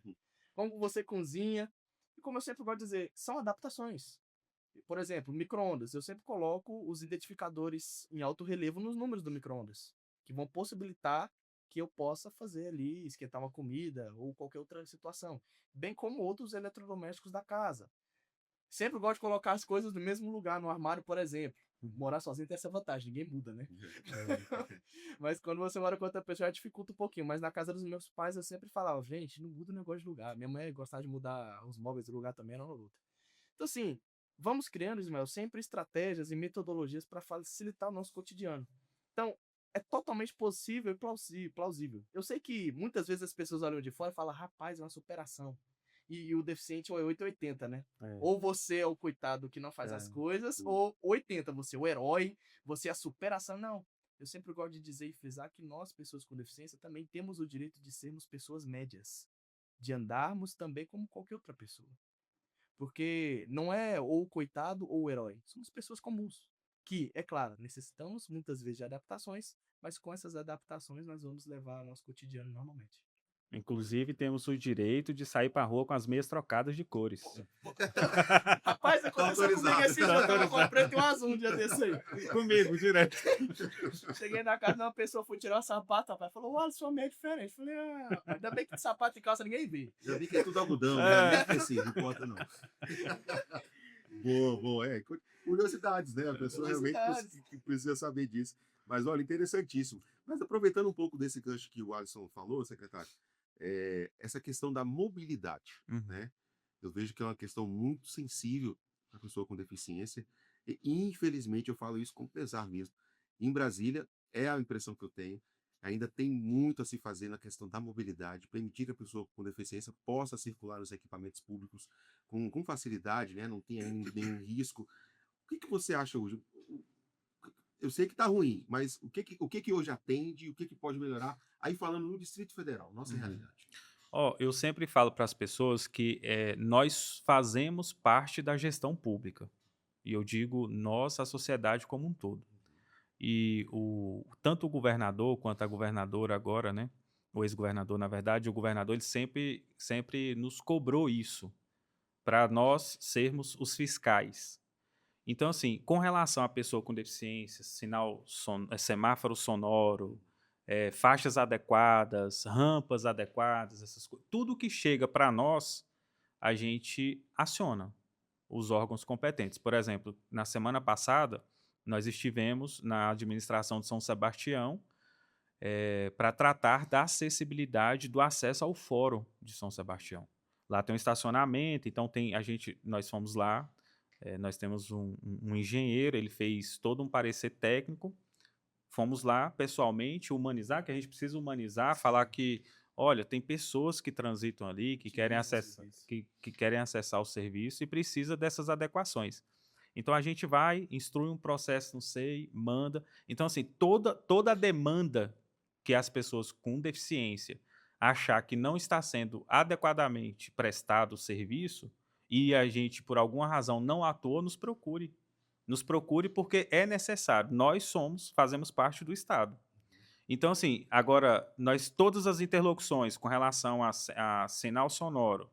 Speaker 3: Como você cozinha? E como eu sempre gosto de dizer, são adaptações. Por exemplo, micro-ondas. Eu sempre coloco os identificadores em alto relevo nos números do micro-ondas, que vão possibilitar que eu possa fazer ali, esquentar uma comida ou qualquer outra situação. Bem como outros eletrodomésticos da casa. Sempre gosto de colocar as coisas no mesmo lugar, no armário, por exemplo. Morar sozinho tem essa vantagem, ninguém muda, né? Mas quando você mora com outra pessoa, já dificulta um pouquinho. Mas na casa dos meus pais, eu sempre falava, gente, não muda o negócio de lugar. Minha mãe gostava de mudar os móveis do lugar também, era uma luta. Então, assim, vamos criando, Ismael, sempre estratégias e metodologias para facilitar o nosso cotidiano. Então, é totalmente possível e plausível. Eu sei que muitas vezes as pessoas olham de fora e falam, rapaz, é uma superação. E o deficiente é 880, né?
Speaker 2: É,
Speaker 3: Ou você é o coitado que não faz as
Speaker 2: é.
Speaker 3: coisas, ou 80, você é o herói, você é a superação. Não. Eu sempre gosto de dizer e frisar que nós, pessoas com deficiência, também temos o direito de sermos pessoas médias, de andarmos também como qualquer outra pessoa. Porque não é ou o coitado ou o herói. Somos pessoas comuns. Que, é claro, necessitamos muitas vezes de adaptações, mas com essas adaptações nós vamos levar nosso cotidiano normalmente.
Speaker 2: Inclusive, temos o direito de sair pra rua com as meias trocadas de cores.
Speaker 3: Rapaz,
Speaker 1: Tá
Speaker 3: aconteceu comigo
Speaker 1: autorizado.
Speaker 3: esse dia, eu tava com preto e um azul um dia desse aí.
Speaker 2: Comigo, direto.
Speaker 3: Cheguei na casa de uma pessoa, fui tirar o sapato, rapaz, falou, olha, sua meia é diferente. Falei, ainda bem que de sapato e calça ninguém vê.
Speaker 1: Já vi que é tudo algodão, né? Nem preciso, não importa não. Boa, boa. Curiosidades, né? A pessoa realmente
Speaker 3: Curiosidades.
Speaker 1: que precisa saber disso. Mas, olha, interessantíssimo. Mas aproveitando um pouco desse gancho que o Alisson falou, secretário, essa questão da mobilidade,
Speaker 2: Uhum.
Speaker 1: né? Eu vejo que é uma questão muito sensível para a pessoa com deficiência. E, infelizmente, eu falo isso com pesar mesmo. Em Brasília, é a impressão que eu tenho, ainda tem muito a se fazer na questão da mobilidade, permitir que a pessoa com deficiência possa circular nos equipamentos públicos com facilidade, né? Não tenha nenhum risco. O que você acha hoje? Eu sei que está ruim, mas o que hoje atende, o que pode melhorar? Aí falando no Distrito Federal, nossa realidade.
Speaker 2: Eu sempre falo para as pessoas que nós fazemos parte da gestão pública. E eu digo nós, a sociedade como um todo. E tanto o governador quanto a governadora agora, né? O ex-governador, na verdade, o governador ele sempre nos cobrou isso, para nós sermos os fiscais. Então, assim, com relação à pessoa com deficiência, semáforo sonoro, faixas adequadas, rampas adequadas, essas coisas, tudo que chega para nós, a gente aciona os órgãos competentes. Por exemplo, na semana passada, nós estivemos na administração de São Sebastião para tratar da acessibilidade do acesso ao fórum de São Sebastião. Lá tem um estacionamento, então nós fomos lá, nós temos um engenheiro, ele fez todo um parecer técnico, fomos lá pessoalmente humanizar, que a gente precisa humanizar, falar que, olha, tem pessoas que transitam ali, que querem acessar o serviço e precisa dessas adequações. Então a gente vai, instrui um processo no SEI, manda. Então, assim, toda a demanda que as pessoas com deficiência achar que não está sendo adequadamente prestado o serviço e a gente, por alguma razão, não atua, nos procure. Nos procure porque é necessário. Nós fazemos parte do Estado. Então, assim, agora, todas as interlocuções com relação a sinal sonoro,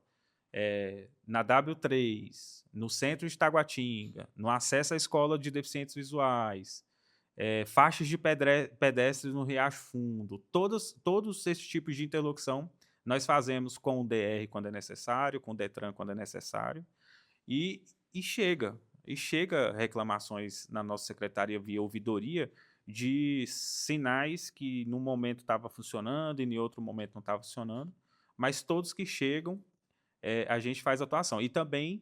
Speaker 2: na W3, no centro de Taguatinga, no acesso à escola de deficientes visuais, faixas de pedestres no Riacho Fundo, todos esses tipos de interlocução nós fazemos com o DR quando é necessário, com o DETRAN quando é necessário, e, e chega. E chega reclamações na nossa secretaria via ouvidoria de sinais que num momento estava funcionando e em outro momento não estava funcionando, mas todos que chegam, a gente faz atuação. E também,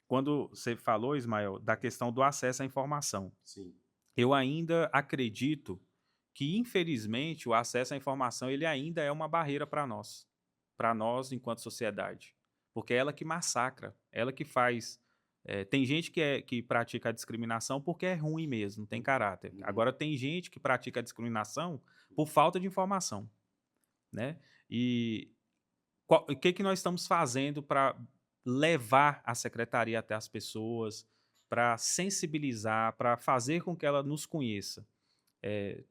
Speaker 2: quando você falou, Ismael, da questão do acesso à informação,
Speaker 1: Sim.
Speaker 2: eu ainda acredito que, infelizmente, o acesso à informação ele ainda é uma barreira para nós enquanto sociedade, porque é ela que massacra, ela que faz. Tem gente que pratica a discriminação porque é ruim mesmo, não tem caráter. Agora, tem gente que pratica a discriminação por falta de informação, né? E o que nós estamos fazendo para levar a secretaria até as pessoas, para sensibilizar, para fazer com que ela nos conheça?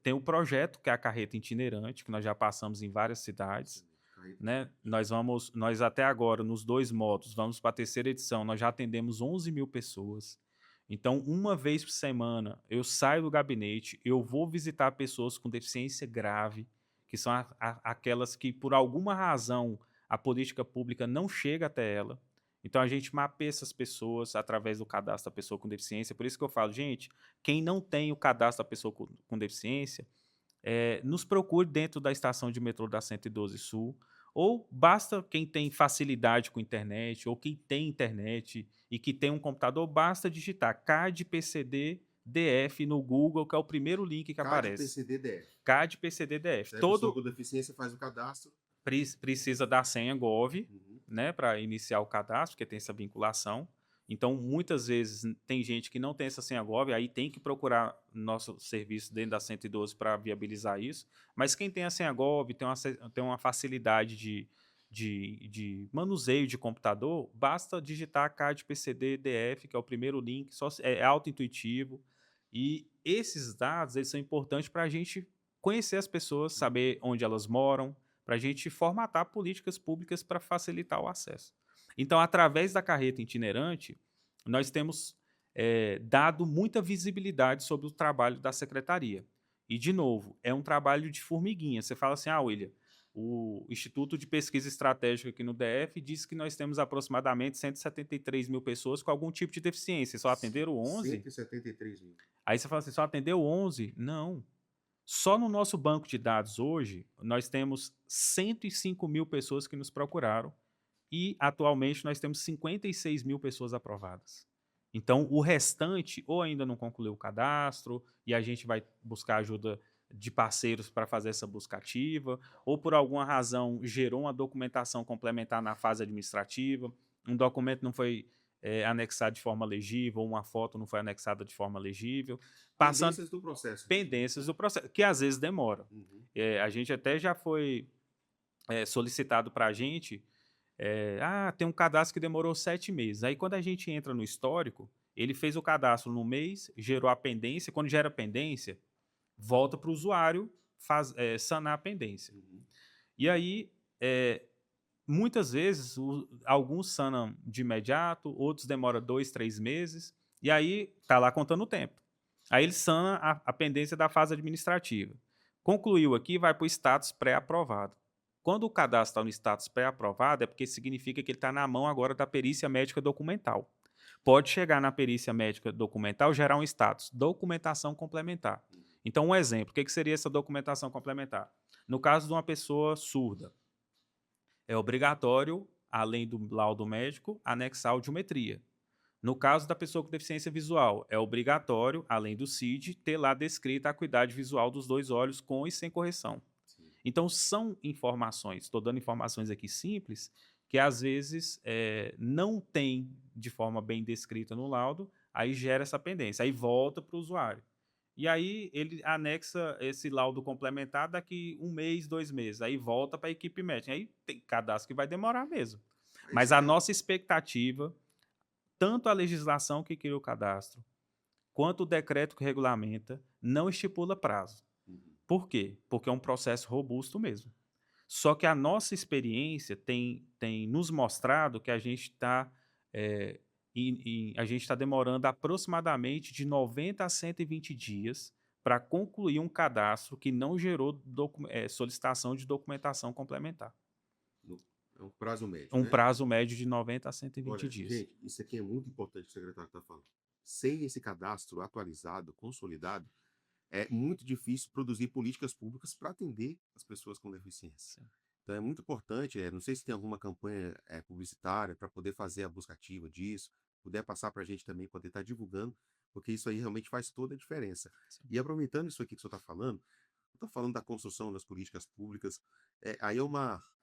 Speaker 2: Tem o projeto, que é a carreta itinerante, que nós já passamos em várias cidades. Né? Nós até agora, nos 2 módulos, vamos para a 3ª edição, nós já atendemos 11 mil pessoas. Então, uma vez por semana, eu saio do gabinete, eu vou visitar pessoas com deficiência grave, que são aquelas que, por alguma razão, a política pública não chega até ela. Então, a gente mapeia essas pessoas através do cadastro da pessoa com deficiência. Por isso que eu falo, gente, quem não tem o cadastro da pessoa com deficiência, nos procure dentro da estação de metrô da 112 Sul, Ou basta quem tem facilidade com internet, ou quem tem internet e que tem um computador, basta digitar CAD PCD DF no Google, que é o primeiro link que
Speaker 1: CAD
Speaker 2: aparece.
Speaker 1: PCD-DF.
Speaker 2: CAD PCD DF.
Speaker 1: Aí a pessoa
Speaker 2: Todo
Speaker 1: com deficiência faz o cadastro.
Speaker 2: precisa da senha Gov,
Speaker 1: Uhum.
Speaker 2: né, para iniciar o cadastro, porque tem essa vinculação. Então, muitas vezes tem gente que não tem essa senha Gov, aí tem que procurar nosso serviço dentro da 112 para viabilizar isso. Mas quem tem a senha Gov, tem uma facilidade de manuseio de computador, basta digitar CAD PCD DF, que é o primeiro link, é auto-intuitivo. E esses dados eles são importantes para a gente conhecer as pessoas, saber onde elas moram, para a gente formatar políticas públicas para facilitar o acesso. Então, através da carreta itinerante, nós temos dado muita visibilidade sobre o trabalho da secretaria. E, de novo, é um trabalho de formiguinha. Você fala assim, William, o Instituto de Pesquisa Estratégica aqui no DF diz que nós temos aproximadamente 173 mil pessoas com algum tipo de deficiência. Só atenderam 11?
Speaker 1: 173 mil.
Speaker 2: Aí você fala assim, só atendeu 11? Não. Só no nosso banco de dados hoje, nós temos 105 mil pessoas que nos procuraram e, atualmente, nós temos 56 mil pessoas aprovadas. Então, o restante ou ainda não concluiu o cadastro e a gente vai buscar ajuda de parceiros para fazer essa busca ativa, ou por alguma razão gerou uma documentação complementar na fase administrativa, um documento não foi anexado de forma legível, ou uma foto não foi anexada de forma legível, passando
Speaker 1: Pendências do processo.
Speaker 2: pendências do processo, que às vezes demora.
Speaker 1: Uhum.
Speaker 2: A gente até já foi solicitado para a gente, tem um cadastro que demorou 7 meses. Aí quando a gente entra no histórico, ele fez o cadastro no mês, gerou a pendência, quando gera a pendência, volta para o usuário sanar a pendência.
Speaker 1: Uhum.
Speaker 2: E aí, muitas vezes, alguns sanam de imediato, outros demoram 2, 3 meses, e aí tá lá contando o tempo. Aí ele sana a pendência da fase administrativa. Concluiu aqui, vai para o status pré-aprovado. Quando o cadastro está no status pré-aprovado, é porque significa que ele está na mão agora da perícia médica documental. Pode chegar na perícia médica documental, gerar um status, documentação complementar. Então, um exemplo, o que seria essa documentação complementar? No caso de uma pessoa surda, é obrigatório, além do laudo médico, anexar a audiometria. No caso da pessoa com deficiência visual, é obrigatório, além do CID, ter lá descrita a acuidade visual dos 2 olhos com e sem correção.
Speaker 1: Sim.
Speaker 2: Então, são informações, estou dando informações aqui simples, que às vezes não tem de forma bem descrita no laudo, aí gera essa pendência, aí volta para o usuário. E aí ele anexa esse laudo complementar daqui 1 mês, 2 meses, aí volta para a equipe médica. Aí tem cadastro que vai demorar mesmo.
Speaker 1: É
Speaker 2: Mas
Speaker 1: isso
Speaker 2: a
Speaker 1: mesmo.
Speaker 2: nossa expectativa, tanto a legislação que cria o cadastro, quanto o decreto que regulamenta, não estipula prazo.
Speaker 1: Uhum.
Speaker 2: Por quê? Porque é um processo robusto mesmo. Só que a nossa experiência tem nos mostrado que a gente está demorando aproximadamente de 90 a 120 dias para concluir um cadastro que não gerou solicitação de documentação complementar.
Speaker 1: É um prazo médio,
Speaker 2: Um
Speaker 1: né?
Speaker 2: prazo médio de 90 a 120
Speaker 1: Olha,
Speaker 2: dias.
Speaker 1: gente, isso aqui é muito importante que o secretário está falando. Sem esse cadastro atualizado, consolidado, é muito difícil produzir políticas públicas para atender as pessoas com deficiência.
Speaker 2: Sim.
Speaker 1: Então é muito importante, não sei se tem alguma campanha publicitária para poder fazer a busca ativa disso, puder passar para a gente também, poder estar divulgando, porque isso aí realmente faz toda a diferença.
Speaker 2: Sim.
Speaker 1: E aproveitando isso aqui que o senhor está falando, eu estou falando da construção das políticas públicas, aí é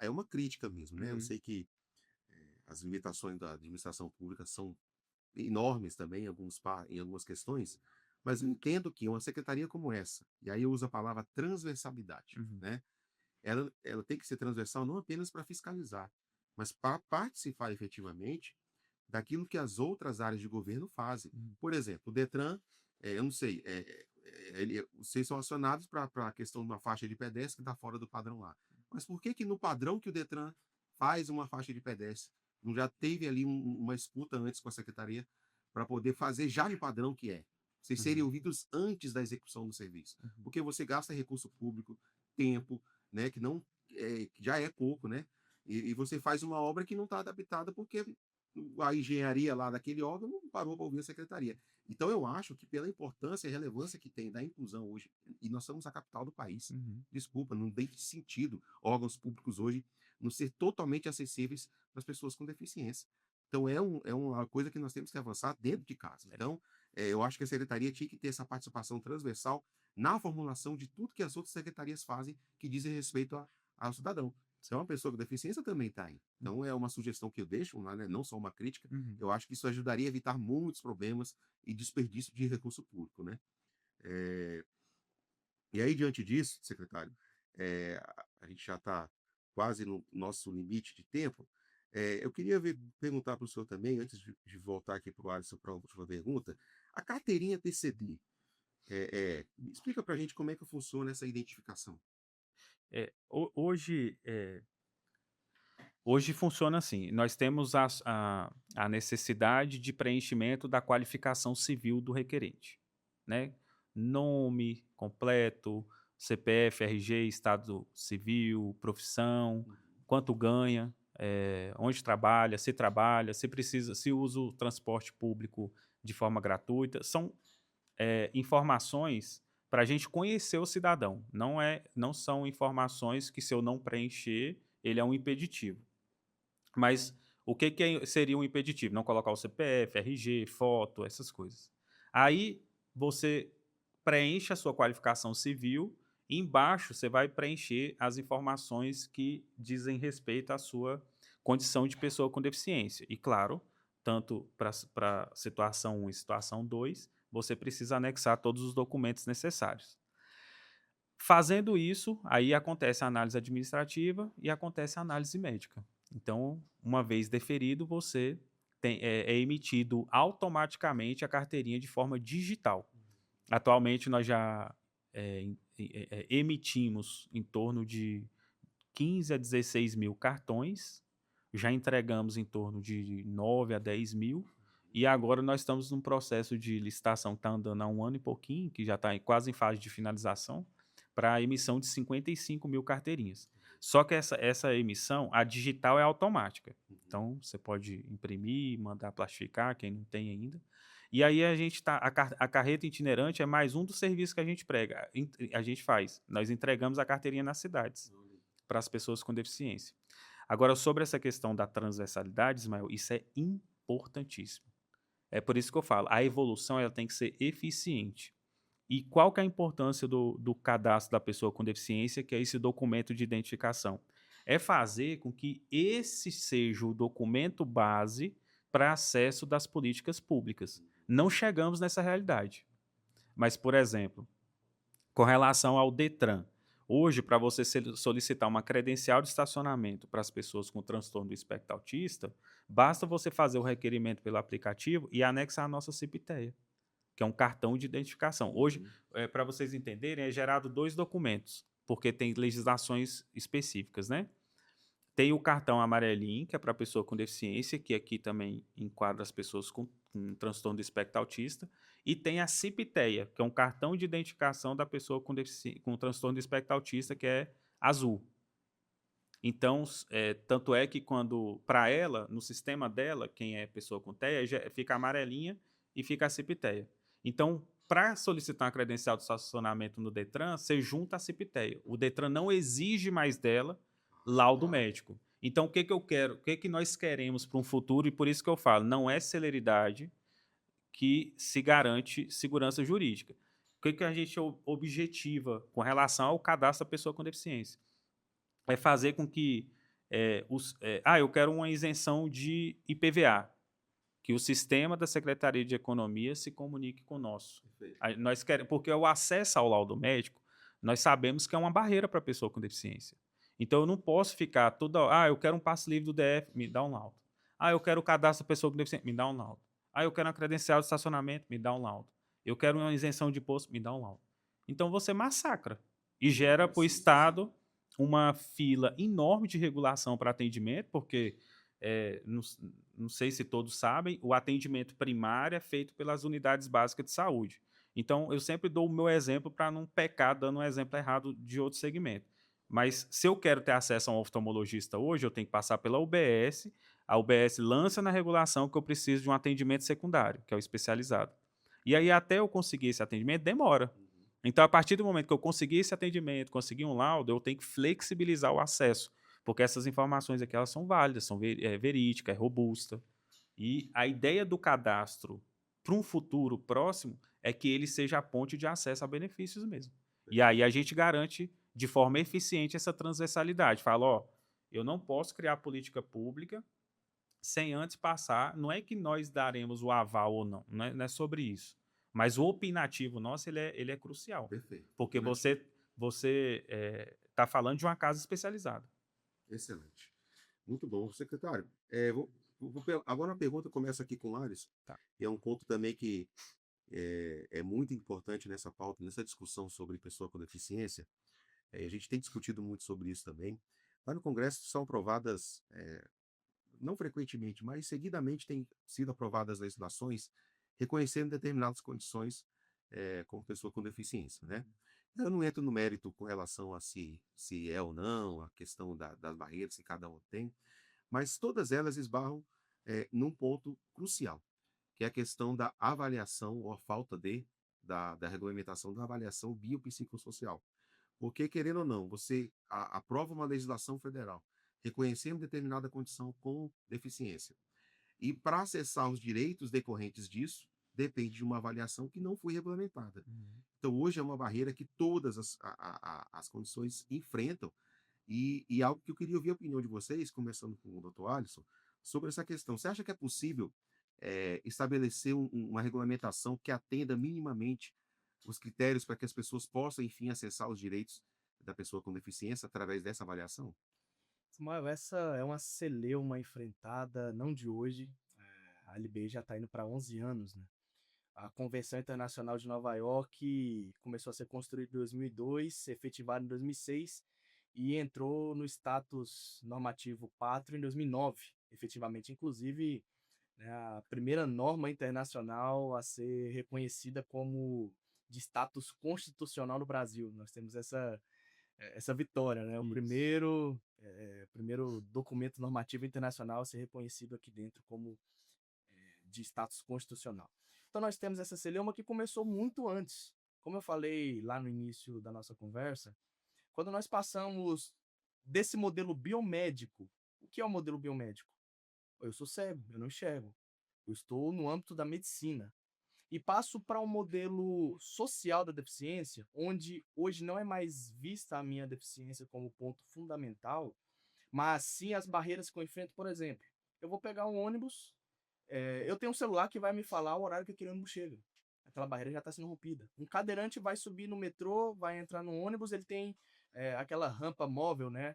Speaker 1: uma crítica mesmo, né? Eu
Speaker 2: Uhum.
Speaker 1: sei que as limitações da administração pública são enormes também em algumas questões, mas eu entendo que uma secretaria como essa, e aí eu uso a palavra transversalidade,
Speaker 2: Uhum.
Speaker 1: né? Ela tem que ser transversal não apenas para fiscalizar, mas para participar efetivamente daquilo que as outras áreas de governo fazem.
Speaker 2: Uhum.
Speaker 1: Por exemplo, o Detran, eu não sei, vocês são acionados para a questão de uma faixa de pedestre que está fora do padrão lá. Mas por que no padrão que o Detran faz uma faixa de pedestre, não já teve ali uma escuta antes com a secretaria para poder fazer já no padrão que é? Vocês serem
Speaker 2: Uhum.
Speaker 1: ouvidos antes da execução do serviço.
Speaker 2: Uhum.
Speaker 1: Porque você gasta recurso público, tempo, né, que não que já é pouco, né? E você faz uma obra que não está adaptada porque a engenharia lá daquele órgão não parou para ouvir a secretaria. Então, eu acho que pela importância e relevância que tem da inclusão hoje, e nós somos a capital do país,
Speaker 2: Uhum.
Speaker 1: desculpa, não tem sentido órgãos públicos hoje não ser totalmente acessíveis para as pessoas com deficiência. Então, é uma coisa que nós temos que avançar dentro de casa.
Speaker 2: É.
Speaker 1: Então, eu acho que a secretaria tinha que ter essa participação transversal na formulação de tudo que as outras secretarias fazem que dizem respeito ao cidadão. Se é uma pessoa com deficiência, também está aí. Então, é uma sugestão que eu deixo, né, não só uma crítica.
Speaker 2: Uhum.
Speaker 1: Eu acho que isso ajudaria a evitar muitos problemas e desperdício de recurso público, né? Eh, e aí, diante disso, secretário, a gente já está quase no nosso limite de tempo. Eu queria perguntar para o senhor também, antes de voltar aqui para o Alisson para a última pergunta, a carteirinha TCD, explica para a gente como é que funciona essa identificação.
Speaker 2: Hoje funciona assim, nós temos a necessidade de preenchimento da qualificação civil do requerente, né? Nome completo, CPF, RG, estado civil, profissão, quanto ganha, onde trabalha, se precisa, se usa o transporte público de forma gratuita. São informações para a gente conhecer o cidadão. Não são informações que, se eu não preencher, ele é um impeditivo. Mas o que seria um impeditivo? Não colocar o CPF, RG, foto, essas coisas. Aí você preenche a sua qualificação civil e embaixo você vai preencher as informações que dizem respeito à sua condição de pessoa com deficiência. E claro, tanto para situação 1 e situação 2, você precisa anexar todos os documentos necessários. Fazendo isso, aí acontece a análise administrativa e acontece a análise médica. Então, uma vez deferido, você é emitido automaticamente a carteirinha de forma digital. Atualmente, nós já emitimos em torno de 15 a 16 mil cartões, já entregamos em torno de 9 a 10 mil, e agora nós estamos num processo de licitação que está andando há 1 ano e pouquinho, que já está quase em fase de finalização, para a emissão de 55 mil carteirinhas. Só que essa emissão, a digital é automática. Então, você pode imprimir, mandar plastificar, quem não tem ainda. E aí a carreta itinerante é mais um dos serviços que a gente prega, a gente faz. Nós entregamos a carteirinha nas cidades para as pessoas com deficiência. Agora, sobre essa questão da transversalidade, Ismael, isso é importantíssimo. É por isso que eu falo, a evolução ela tem que ser eficiente. E qual que é a importância do cadastro da pessoa com deficiência, que é esse documento de identificação? É fazer com que esse seja o documento base para acesso das políticas públicas. Não chegamos nessa realidade. Mas, por exemplo, com relação ao Detran, hoje, para você solicitar uma credencial de estacionamento para as pessoas com transtorno do espectro autista, basta você fazer o requerimento pelo aplicativo e anexar a nossa CIP-TEA, que é um cartão de identificação. Hoje, para vocês entenderem, é gerado 2 documentos, porque tem legislações específicas, né? Tem o cartão amarelinho, que é para a pessoa com deficiência, que aqui também enquadra as pessoas com transtorno do espectro autista, e tem a CIP-TEA, que é um cartão de identificação da pessoa com transtorno do espectro autista, que é azul. Então, tanto é que quando, para ela, no sistema dela, quem é pessoa com TEA, fica amarelinha e fica a CIP-TEA. Então, para solicitar uma credencial de estacionamento no Detran, você junta a CIP-TEA. O Detran não exige mais dela laudo médico. Então, o que eu quero, o que nós queremos para um futuro, e por isso que eu falo, não é celeridade que se garante segurança jurídica. O que a gente objetiva com relação ao cadastro da pessoa com deficiência? É fazer com que eu quero uma isenção de IPVA, que o sistema da Secretaria de Economia se comunique com o nosso. Nós queremos, porque o acesso ao laudo médico, nós sabemos que é uma barreira para a pessoa com deficiência. Então, eu não posso ficar eu quero um passe livre do DF, me dá um laudo. Eu quero o cadastro da pessoa com deficiência, me dá um laudo. Eu quero uma credencial de estacionamento, me dá um laudo. Eu quero uma isenção de imposto, me dá um laudo. Então, você massacra e gera para o Estado uma fila enorme de regulação para atendimento, porque não sei se todos sabem, o atendimento primário é feito pelas unidades básicas de saúde. Então, eu sempre dou o meu exemplo para não pecar dando um exemplo errado de outro segmento. Mas se eu quero ter acesso a um oftalmologista hoje, eu tenho que passar pela UBS, a UBS lança na regulação que eu preciso de um atendimento secundário, que é o especializado. E aí até eu conseguir esse atendimento demora.
Speaker 1: Uhum.
Speaker 2: Então a partir do momento que eu conseguir esse atendimento, conseguir um laudo, eu tenho que flexibilizar o acesso, porque essas informações aqui elas são válidas, são verídicas, é robusta. E a ideia do cadastro para um futuro próximo é que ele seja a ponte de acesso a benefícios mesmo. E aí a gente garante de forma eficiente essa transversalidade. Fala, ó, eu não posso criar política pública sem antes passar, não é que nós daremos o aval ou não, não é sobre isso. Mas o opinativo nosso, ele é crucial.
Speaker 1: Perfeito.
Speaker 2: Porque
Speaker 1: Opinativo.
Speaker 2: você está falando de uma casa especializada.
Speaker 1: Excelente. Muito bom. Secretário, agora uma pergunta começa aqui com o Lares,
Speaker 2: Tá.
Speaker 1: e é um ponto também que é muito importante nessa pauta, nessa discussão sobre pessoa com deficiência. A gente tem discutido muito sobre isso também. Lá no Congresso são aprovadas, não frequentemente, mas seguidamente têm sido aprovadas legislações reconhecendo determinadas condições como pessoa com deficiência, né? Eu não entro no mérito com relação a se é ou não, a questão das barreiras que cada um tem, mas todas elas esbarram num ponto crucial, que é a questão da avaliação ou a falta da regulamentação da avaliação biopsicossocial. Porque, querendo ou não, você aprova uma legislação federal reconhecendo determinada condição com deficiência. E para acessar os direitos decorrentes disso, depende de uma avaliação que não foi regulamentada. Então, hoje é uma barreira que todas as condições enfrentam, e algo que eu queria ouvir a opinião de vocês, começando com o Dr. Alisson, sobre essa questão. Você acha que é possível estabelecer uma regulamentação que atenda minimamente os critérios para que as pessoas possam, enfim, acessar os direitos da pessoa com deficiência através dessa avaliação?
Speaker 3: Samuel, essa é uma celeuma enfrentada não de hoje. A LBI já está indo para 11 anos, né? A Convenção Internacional de Nova York começou a ser construída em 2002, efetivada em 2006 e entrou no status normativo pátrio em 2009, efetivamente. Inclusive, né, a primeira norma internacional a ser reconhecida como de status constitucional no Brasil. Nós temos essa vitória, né? O
Speaker 1: Isso.
Speaker 3: primeiro documento normativo internacional a ser reconhecido aqui dentro como de status constitucional. Então nós temos essa celeuma que começou muito antes. Como eu falei lá no início da nossa conversa, quando nós passamos desse modelo biomédico, o que é o modelo biomédico? Eu sou cego, eu não enxergo. Eu estou no âmbito da medicina. E passo para um modelo social da deficiência, onde hoje não é mais vista a minha deficiência como ponto fundamental, mas sim as barreiras que eu enfrento. Por exemplo, eu vou pegar um ônibus, eu tenho um celular que vai me falar o horário que aquele ônibus chega. Aquela barreira já está sendo rompida. Um cadeirante vai subir no metrô, vai entrar no ônibus, ele tem aquela rampa móvel, né?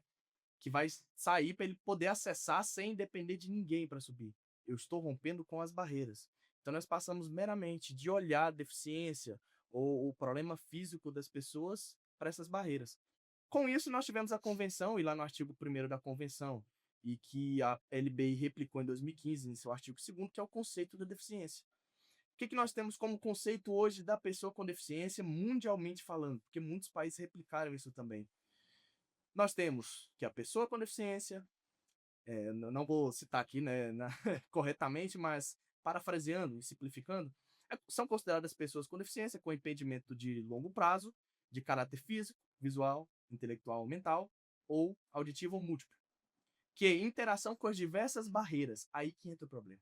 Speaker 3: Que vai sair para ele poder acessar sem depender de ninguém para subir. Eu estou rompendo com as barreiras. Então nós passamos meramente de olhar a deficiência ou o problema físico das pessoas para essas barreiras. Com isso, nós tivemos a convenção, e lá no artigo 1º da convenção, e que a LBI replicou em 2015, em seu artigo 2º, que é o conceito da deficiência. O que nós temos como conceito hoje da pessoa com deficiência, mundialmente falando? Porque muitos países replicaram isso também. Nós temos que a pessoa com deficiência, não vou citar aqui, né, corretamente, mas parafraseando e simplificando, são consideradas pessoas com deficiência com impedimento de longo prazo, de caráter físico, visual, intelectual ou mental, ou auditivo ou múltiplo, que é interação com as diversas barreiras. Aí que entra o problema.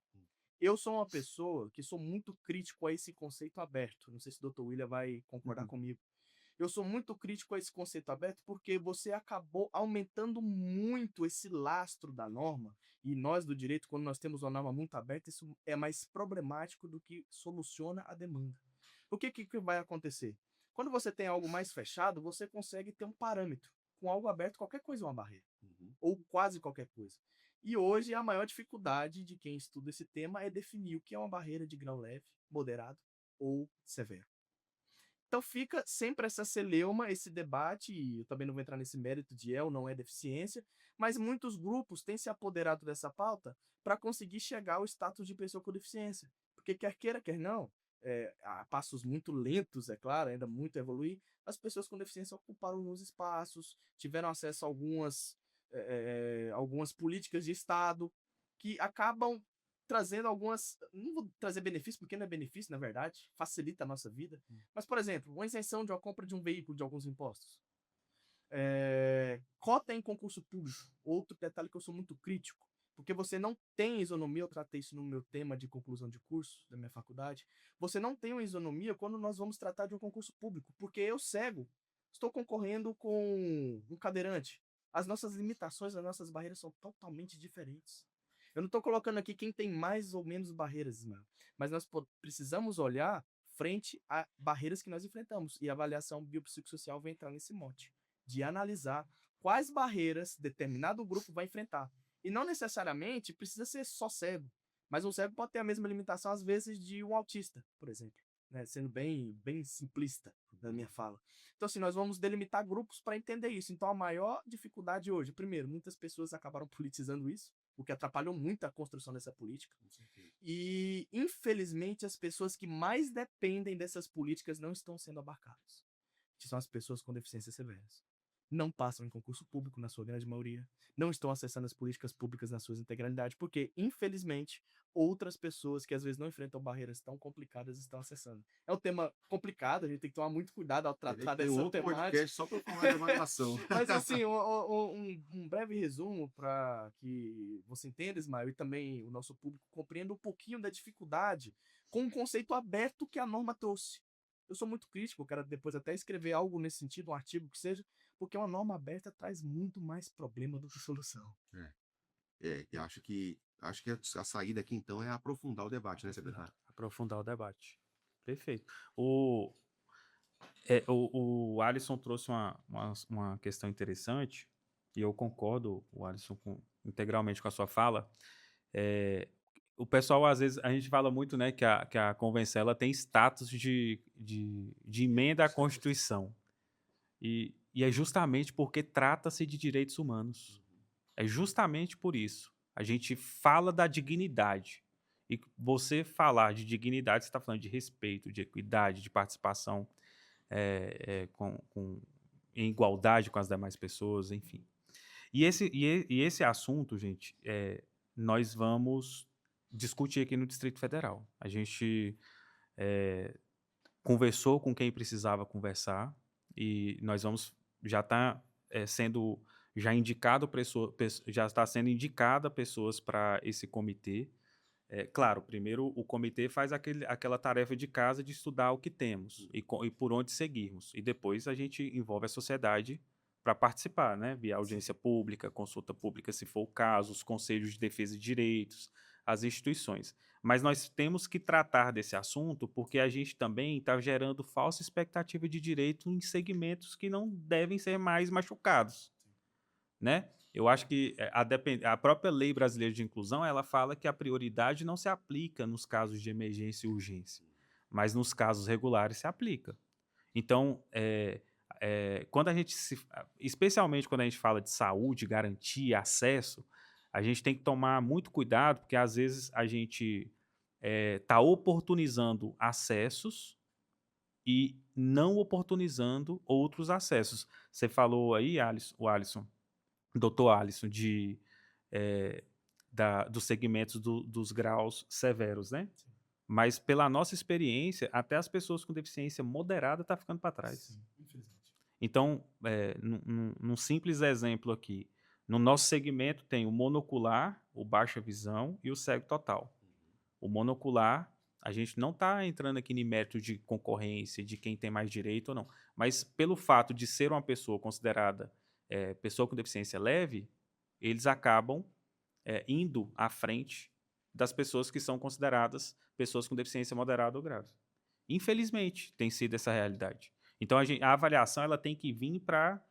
Speaker 3: Eu sou uma pessoa que sou muito crítico a esse conceito aberto. Não sei se o Dr. William vai concordar
Speaker 1: Uhum.
Speaker 3: comigo. Eu sou muito crítico a esse conceito aberto porque você acabou aumentando muito esse lastro da norma, e nós do direito, quando nós temos uma norma muito aberta, isso é mais problemático do que soluciona a demanda. O que vai acontecer? Quando você tem algo mais fechado, você consegue ter um parâmetro. Com algo aberto, qualquer coisa é uma barreira,
Speaker 1: Uhum.
Speaker 3: ou quase qualquer coisa. E hoje a maior dificuldade de quem estuda esse tema é definir o que é uma barreira de grau leve, moderado ou severo. Então fica sempre essa celeuma, esse debate, e eu também não vou entrar nesse mérito de é ou não é deficiência, mas muitos grupos têm se apoderado dessa pauta para conseguir chegar ao status de pessoa com deficiência. Porque quer queira, quer não, a passos muito lentos, é claro, ainda muito a evoluir, as pessoas com deficiência ocuparam alguns espaços, tiveram acesso a algumas políticas de Estado que acabam trazendo algumas. Não vou trazer benefícios, porque não é benefício, na verdade, facilita a nossa vida. Mas, por exemplo, uma isenção de uma compra de um veículo de alguns impostos. Cota em concurso público. Outro detalhe que eu sou muito crítico. Porque você não tem isonomia, eu tratei isso no meu tema de conclusão de curso da minha faculdade. Você não tem uma isonomia quando nós vamos tratar de um concurso público. Porque eu, cego, estou concorrendo com um cadeirante. As nossas limitações, as nossas barreiras são totalmente diferentes. Eu não estou colocando aqui quem tem mais ou menos barreiras, Ismael, mas nós precisamos olhar frente a barreiras que nós enfrentamos. E a avaliação biopsicossocial vai entrar nesse mote, de analisar quais barreiras determinado grupo vai enfrentar. E não necessariamente precisa ser só cego, mas um cego pode ter a mesma limitação, às vezes, de um autista, por exemplo, né? Sendo bem simplista na minha fala. Então, assim, nós vamos delimitar grupos para entender isso. Então, a maior dificuldade hoje, primeiro, muitas pessoas acabaram politizando isso, o que atrapalhou muito a construção dessa política. E, infelizmente, as pessoas que mais dependem dessas políticas não estão sendo abarcadas, que são as pessoas com deficiências severas. Não passam em concurso público, na sua grande maioria, não estão acessando as políticas públicas na sua integralidade, porque, infelizmente, outras pessoas que às vezes não enfrentam barreiras tão complicadas estão acessando. É um tema complicado, a gente tem que tomar muito cuidado ao tratar
Speaker 1: Tem
Speaker 3: dessa
Speaker 1: outro
Speaker 3: temática.
Speaker 1: podcast só para falar de avaliação.
Speaker 3: Mas assim, um breve resumo para que você entenda, Ismael, e também o nosso público compreenda um pouquinho da dificuldade com um conceito aberto que a norma trouxe. Eu sou muito crítico, eu quero depois até escrever algo nesse sentido, um artigo que seja, porque uma norma aberta traz muito mais problema do que solução.
Speaker 1: Eu acho que a saída aqui, então, é aprofundar o debate, né, secretário?
Speaker 2: Aprofundar o debate. Perfeito. O Alisson trouxe uma questão interessante, e eu concordo, o Alisson, integralmente com a sua fala. O pessoal, às vezes, a gente fala muito, né, que a convenção ela tem status de emenda à Constituição. E é justamente porque trata-se de direitos humanos. É justamente por isso. A gente fala da dignidade. E você falar de dignidade, você está falando de respeito, de equidade, de participação em igualdade com as demais pessoas, enfim. E esse assunto, gente, nós vamos discutir aqui no Distrito Federal. A gente conversou com quem precisava conversar e nós vamos já está sendo já indicado já está sendo indicada pessoas para esse comitê. Claro, primeiro o comitê faz aquela tarefa de casa de estudar o que temos e por onde seguirmos. E depois a gente envolve a sociedade para participar, né? Via audiência pública, consulta pública, se for o caso, os conselhos de defesa de direitos, as instituições. Mas nós temos que tratar desse assunto porque a gente também está gerando falsa expectativa de direito em segmentos que não devem ser mais machucados, né? Eu acho que a própria lei brasileira de inclusão, ela fala que a prioridade não se aplica nos casos de emergência e urgência, mas nos casos regulares se aplica. Então, quando especialmente quando a gente fala de saúde, garantia, acesso, a gente tem que tomar muito cuidado, porque às vezes a gente está oportunizando acessos e não oportunizando outros acessos. Você falou aí, Alisson, Dr. Alisson, dos segmentos dos graus severos, né? Sim. Mas pela nossa experiência, até as pessoas com deficiência moderada estão ficando para trás. Sim, infelizmente. Então, num simples exemplo aqui, no nosso segmento tem o monocular, o baixa visão e o cego total. O monocular, a gente não está entrando aqui em mérito de concorrência, de quem tem mais direito ou não, mas pelo fato de ser uma pessoa considerada pessoa com deficiência leve, eles acabam indo à frente das pessoas que são consideradas pessoas com deficiência moderada ou grave. Infelizmente, tem sido essa realidade. Então, a avaliação ela tem que vir para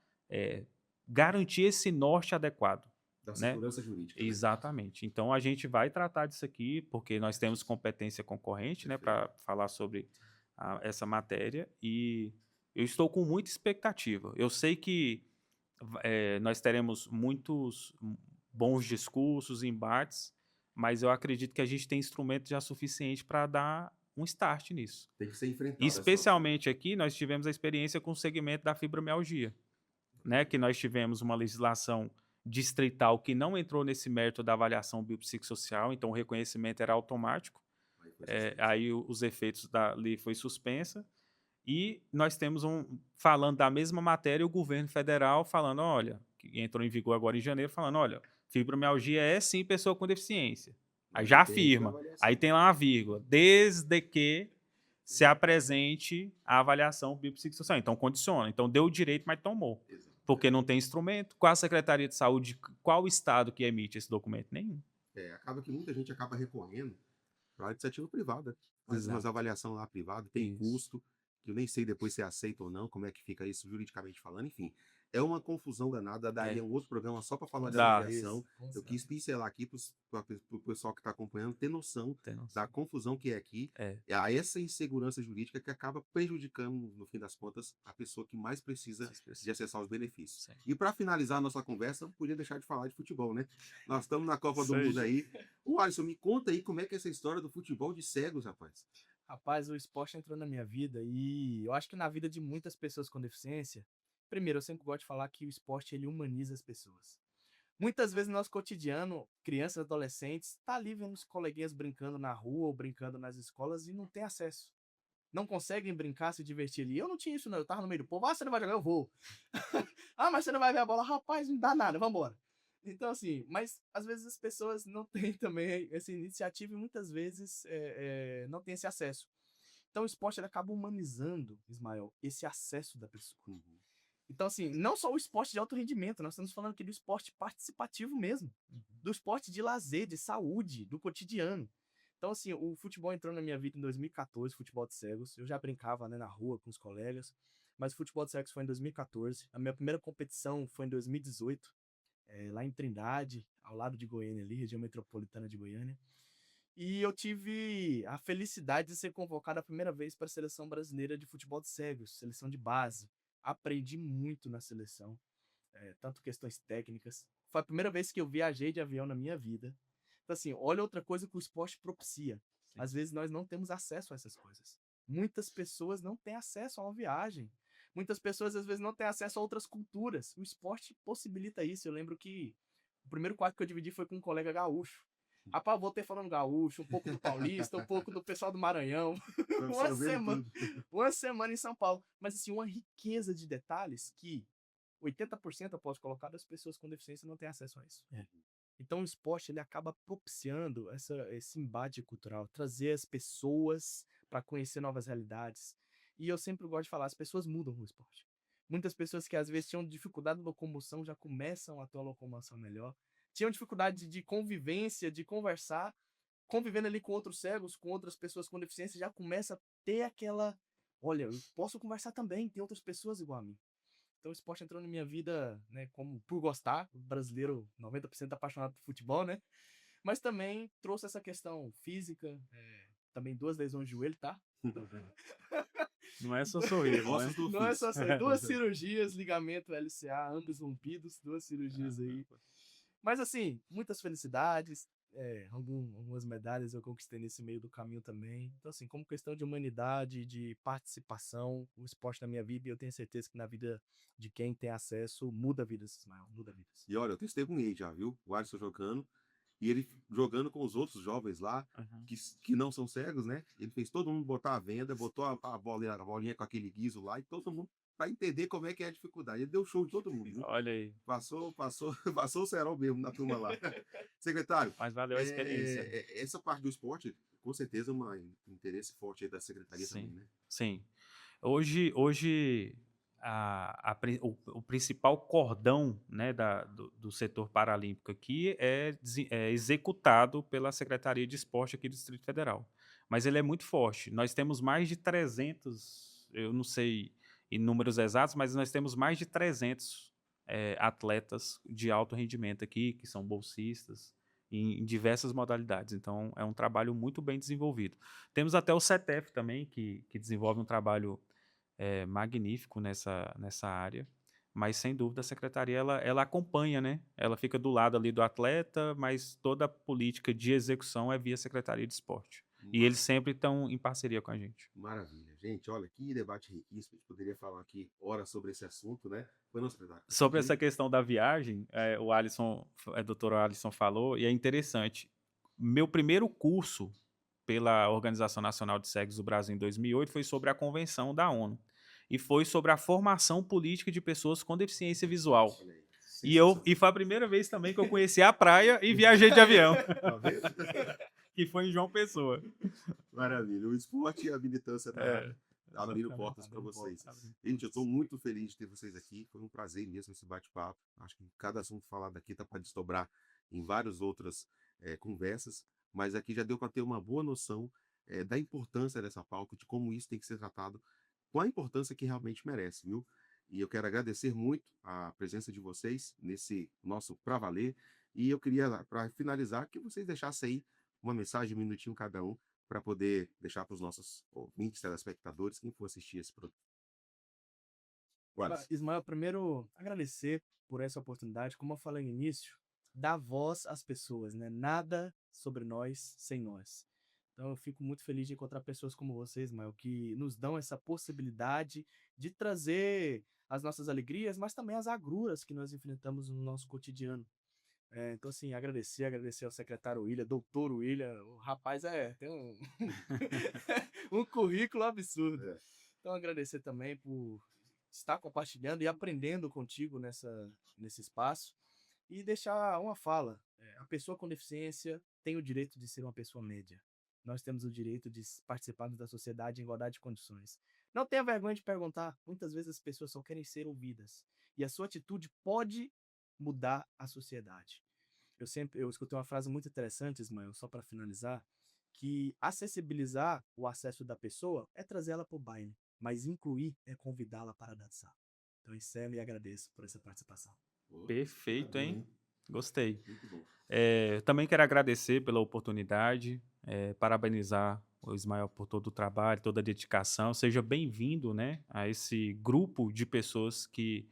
Speaker 2: garantir esse norte adequado.
Speaker 1: Da segurança jurídica. Né?
Speaker 2: Exatamente. Então, a gente vai tratar disso aqui, porque nós temos competência concorrente, né, para falar sobre essa matéria, e eu estou com muita expectativa. Eu sei que nós teremos muitos bons discursos, embates, mas eu acredito que a gente tem instrumento já suficiente para dar um start nisso.
Speaker 1: Tem que ser enfrentada a situação.
Speaker 2: Especialmente aqui, nós tivemos a experiência com o segmento da fibromialgia, né, que nós tivemos uma legislação distrital que não entrou nesse mérito da avaliação biopsicossocial, então o reconhecimento era automático,
Speaker 1: Aí foi suspenso.
Speaker 2: aí os efeitos da lei foi suspensa, e nós temos falando da mesma matéria, o governo federal falando, olha, que entrou em vigor agora em janeiro, falando, olha, fibromialgia é sim pessoa com deficiência. Aí
Speaker 1: Mas
Speaker 2: já
Speaker 1: depende da
Speaker 2: afirma,
Speaker 1: avaliação.
Speaker 2: aí tem lá uma vírgula, desde que se apresente a avaliação biopsicossocial. Então condiciona, então deu o direito, mas tomou.
Speaker 1: Exato.
Speaker 2: Porque não tem instrumento. Qual a Secretaria de Saúde, qual o estado que emite esse documento? Nenhum.
Speaker 1: Acaba que muita gente acaba recorrendo para a iniciativa privada. Faz
Speaker 2: Exato.
Speaker 1: umas avaliação lá privada, tem
Speaker 2: Isso.
Speaker 1: custo, que eu nem sei depois se é aceito ou não, como é que fica isso juridicamente falando, enfim. É uma confusão danada, daria um outro programa só para falar de
Speaker 2: Dá.
Speaker 1: avaliação.
Speaker 3: Com
Speaker 1: Eu
Speaker 3: certeza.
Speaker 1: quis pincelar aqui para o pessoal que está acompanhando ter noção
Speaker 2: Tem noção.
Speaker 1: da confusão que é aqui,
Speaker 2: É.
Speaker 1: a essa insegurança jurídica que acaba prejudicando, no fim das contas, a pessoa que mais precisa de acessar os benefícios.
Speaker 2: Sim.
Speaker 1: E para finalizar a nossa conversa, não podia deixar de falar de futebol, né? Nós estamos na Copa do
Speaker 2: Sei.
Speaker 1: Mundo aí. O Alisson, me conta aí como é que é essa história do futebol de cegos, rapaz.
Speaker 3: Rapaz, o esporte entrou na minha vida e eu acho que na vida de muitas pessoas com deficiência, primeiro, eu sempre gosto de falar que o esporte ele humaniza as pessoas. Muitas vezes no nosso cotidiano, crianças, adolescentes, tá ali vendo os coleguinhas brincando na rua ou brincando nas escolas e não tem acesso. Não conseguem brincar, se divertir ali. Eu não tinha isso, não. Eu tava no meio do povo. Ah, você não vai jogar? Eu vou. Ah, mas você não vai ver a bola? Rapaz, não dá nada, vambora. Então, assim, mas às vezes as pessoas não têm também essa iniciativa e muitas vezes não têm esse acesso. Então o esporte ele acaba humanizando, Ismael, esse acesso da pessoa. Então, assim, não só o esporte de alto rendimento, nós estamos falando aqui do esporte participativo mesmo, do esporte de lazer, de saúde, do cotidiano. Então, assim, o futebol entrou na minha vida em 2014, futebol de cegos. Eu já brincava, né, na rua com os colegas, mas o futebol de cegos foi em 2014. A minha primeira competição foi em 2018, lá em Trindade, ao lado de Goiânia ali, região metropolitana de Goiânia. E eu tive a felicidade de ser convocado a primeira vez para a seleção brasileira de futebol de cegos, seleção de base. Aprendi muito na seleção, tanto questões técnicas. Foi a primeira vez que eu viajei de avião na minha vida. Então, assim, olha outra coisa que o esporte propicia.
Speaker 2: Sim.
Speaker 3: Às vezes nós não temos acesso a essas coisas. Muitas pessoas não têm acesso a uma viagem. Muitas pessoas, às vezes, não têm acesso a outras culturas. O esporte possibilita isso. Eu lembro que o primeiro quarto que eu dividi foi com um colega gaúcho. Rapaz, eu voltei falando gaúcho, um pouco do paulista, um pouco do pessoal do Maranhão. Uma semana em São Paulo. Mas, assim, uma riqueza de detalhes que 80% eu posso colocar das pessoas com deficiência não têm acesso a isso. Então o esporte ele acaba propiciando esse embate cultural, trazer as pessoas para conhecer novas realidades. E eu sempre gosto de falar, as pessoas mudam no esporte. Muitas pessoas que às vezes tinham dificuldade de locomoção já começam a ter uma locomoção melhor. Tinham dificuldade de convivência, de conversar, convivendo ali com outros cegos, com outras pessoas com deficiência, já começa a ter aquela, olha, eu posso conversar também, tem outras pessoas igual a mim. Então o esporte entrou na minha vida, né, como por gostar, o brasileiro 90% apaixonado por futebol, né? Mas também trouxe essa questão física, também 2 lesões de joelho, tá?
Speaker 2: Não é só sorrir, não é?
Speaker 1: Ossos do
Speaker 3: Não é só
Speaker 1: ofício.
Speaker 3: 2 cirurgias, ligamento LCA, ambos rompidos, 2 cirurgias aí. Mas assim, muitas felicidades, algumas medalhas eu conquistei nesse meio do caminho também. Então assim, como questão de humanidade, de participação, o esporte na minha vida, e eu tenho certeza que na vida de quem tem acesso, muda vidas, Ismael, muda vidas.
Speaker 1: E olha, eu testemunhei já, viu? O Alisson jogando. E ele jogando com os outros jovens lá, que não são cegos, né? Ele fez todo mundo botar a venda, botou a bolinha com aquele guiso lá, e todo mundo para entender como é que é a dificuldade. Ele deu show de todo mundo, viu?
Speaker 2: Olha aí.
Speaker 1: Passou o cerol mesmo na turma lá. Secretário,
Speaker 2: Mas valeu a experiência.
Speaker 1: essa parte do esporte, com certeza, é um interesse forte aí da secretaria também, né?
Speaker 2: Sim. Hoje o principal cordão, né, do setor paralímpico aqui é executado pela Secretaria de Esporte aqui do Distrito Federal. Mas ele é muito forte. Nós temos mais de 300, eu não sei em números exatos, mas nós temos mais de 300 atletas de alto rendimento aqui, que são bolsistas, em diversas modalidades. Então, é um trabalho muito bem desenvolvido. Temos até o CETEF também, que desenvolve um trabalho magnífico nessa área, mas sem dúvida a secretaria ela acompanha, né? Ela fica do lado ali do atleta, mas toda a política de execução é via Secretaria de Esporte. e eles sempre estão em parceria com a gente.
Speaker 1: Maravilha. Gente, olha, que debate riquíssimo. A gente poderia falar aqui horas sobre esse assunto, né? Foi não, secretário?
Speaker 2: Sobre essa questão da viagem, doutor Alisson falou, e é interessante. Meu primeiro curso pela Organização Nacional de Cegos do Brasil em 2008 foi sobre a Convenção da ONU. E foi sobre a formação política de pessoas com deficiência visual.
Speaker 1: Olha aí,
Speaker 2: E foi a primeira vez também que eu conheci a praia e viajei de avião,
Speaker 1: Tá vendo?
Speaker 2: que foi em João Pessoa.
Speaker 1: Maravilha. O esporte e a militância tá abrindo
Speaker 2: exatamente.
Speaker 1: portas para
Speaker 3: Abrindo
Speaker 1: vocês.
Speaker 3: portas, abrindo
Speaker 1: Gente, eu estou
Speaker 3: portas.
Speaker 1: muito feliz de ter vocês aqui. Foi um prazer mesmo esse bate-papo. Acho que cada assunto falado aqui tá para desdobrar em várias outras conversas, mas aqui já deu para ter uma boa noção da importância dessa pauta, de como isso tem que ser tratado com a importância que realmente merece, viu? E eu quero agradecer muito a presença de vocês nesse nosso Pra Valer. E eu queria, para finalizar, que vocês deixassem aí uma mensagem, um minutinho cada um, para poder deixar para os nossos ouvintes, telespectadores, quem for assistir esse produto. Wallace.
Speaker 3: Ismael, primeiro agradecer por essa oportunidade. Como eu falei no início, dar voz às pessoas, né? Nada sobre nós sem nós. Então eu fico muito feliz de encontrar pessoas como vocês, Ismael, que nos dão essa possibilidade de trazer as nossas alegrias, mas também as agruras que nós enfrentamos no nosso cotidiano. Então, assim, agradecer ao secretário William, doutor William, o rapaz tem um currículo absurdo.
Speaker 1: É.
Speaker 3: Então, agradecer também por estar compartilhando e aprendendo contigo nesse espaço. E deixar uma fala: a pessoa com deficiência tem o direito de ser uma pessoa média. Nós temos o direito de participarmos da sociedade em igualdade de condições. Não tenha vergonha de perguntar. Muitas vezes as pessoas só querem ser ouvidas. E a sua atitude pode mudar a sociedade. Eu escutei uma frase muito interessante, Ismael, só para finalizar, que acessibilizar o acesso da pessoa é trazê-la para o baile, mas incluir é convidá-la para dançar. Então, encerro e agradeço por essa participação.
Speaker 2: Perfeito, hein?
Speaker 1: Muito
Speaker 2: Gostei.
Speaker 1: bom.
Speaker 2: Também quero agradecer pela oportunidade, parabenizar o Ismael por todo o trabalho, toda a dedicação. Seja bem-vindo, né, a esse grupo de pessoas que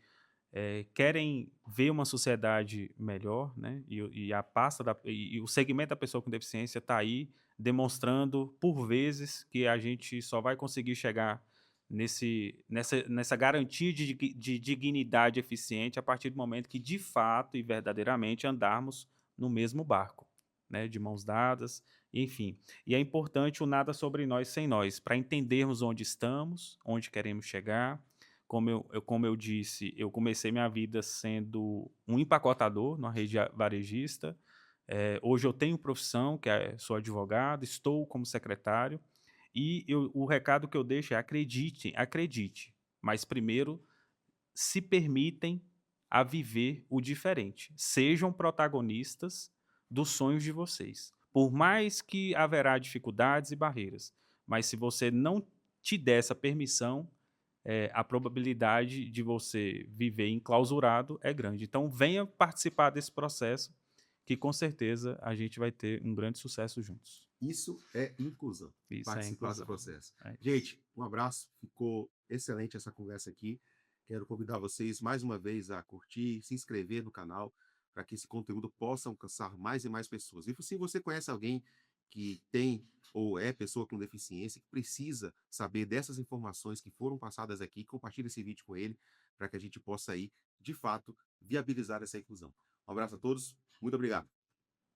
Speaker 2: querem ver uma sociedade melhor, né? E o segmento da pessoa com deficiência está aí demonstrando, por vezes, que a gente só vai conseguir chegar nessa garantia de dignidade eficiente a partir do momento que, de fato e verdadeiramente, andarmos no mesmo barco, né? De mãos dadas, enfim. E é importante o nada sobre nós sem nós, para entendermos onde estamos, onde queremos chegar. Como eu disse, eu comecei minha vida sendo um empacotador numa rede varejista. Hoje eu tenho profissão, sou advogado, estou como secretário, e o recado que eu deixo é: acredite, mas primeiro se permitem a viver o diferente. Sejam protagonistas dos sonhos de vocês. Por mais que haverá dificuldades e barreiras, mas se você não te der essa permissão, a probabilidade de você viver enclausurado é grande. Então, venha participar desse processo, que com certeza a gente vai ter um grande sucesso juntos.
Speaker 1: Isso é inclusão.
Speaker 2: Isso é
Speaker 1: Participar
Speaker 2: inclusão.
Speaker 1: do processo.
Speaker 2: É.
Speaker 1: Gente, um abraço. Ficou excelente essa conversa aqui. Quero convidar vocês mais uma vez a curtir, se inscrever no canal, para que esse conteúdo possa alcançar mais e mais pessoas. E se você conhece alguém que tem ou é pessoa com deficiência, que precisa saber dessas informações que foram passadas aqui, compartilhe esse vídeo com ele, para que a gente possa aí, de fato, viabilizar essa inclusão. Um abraço a todos. Muito obrigado.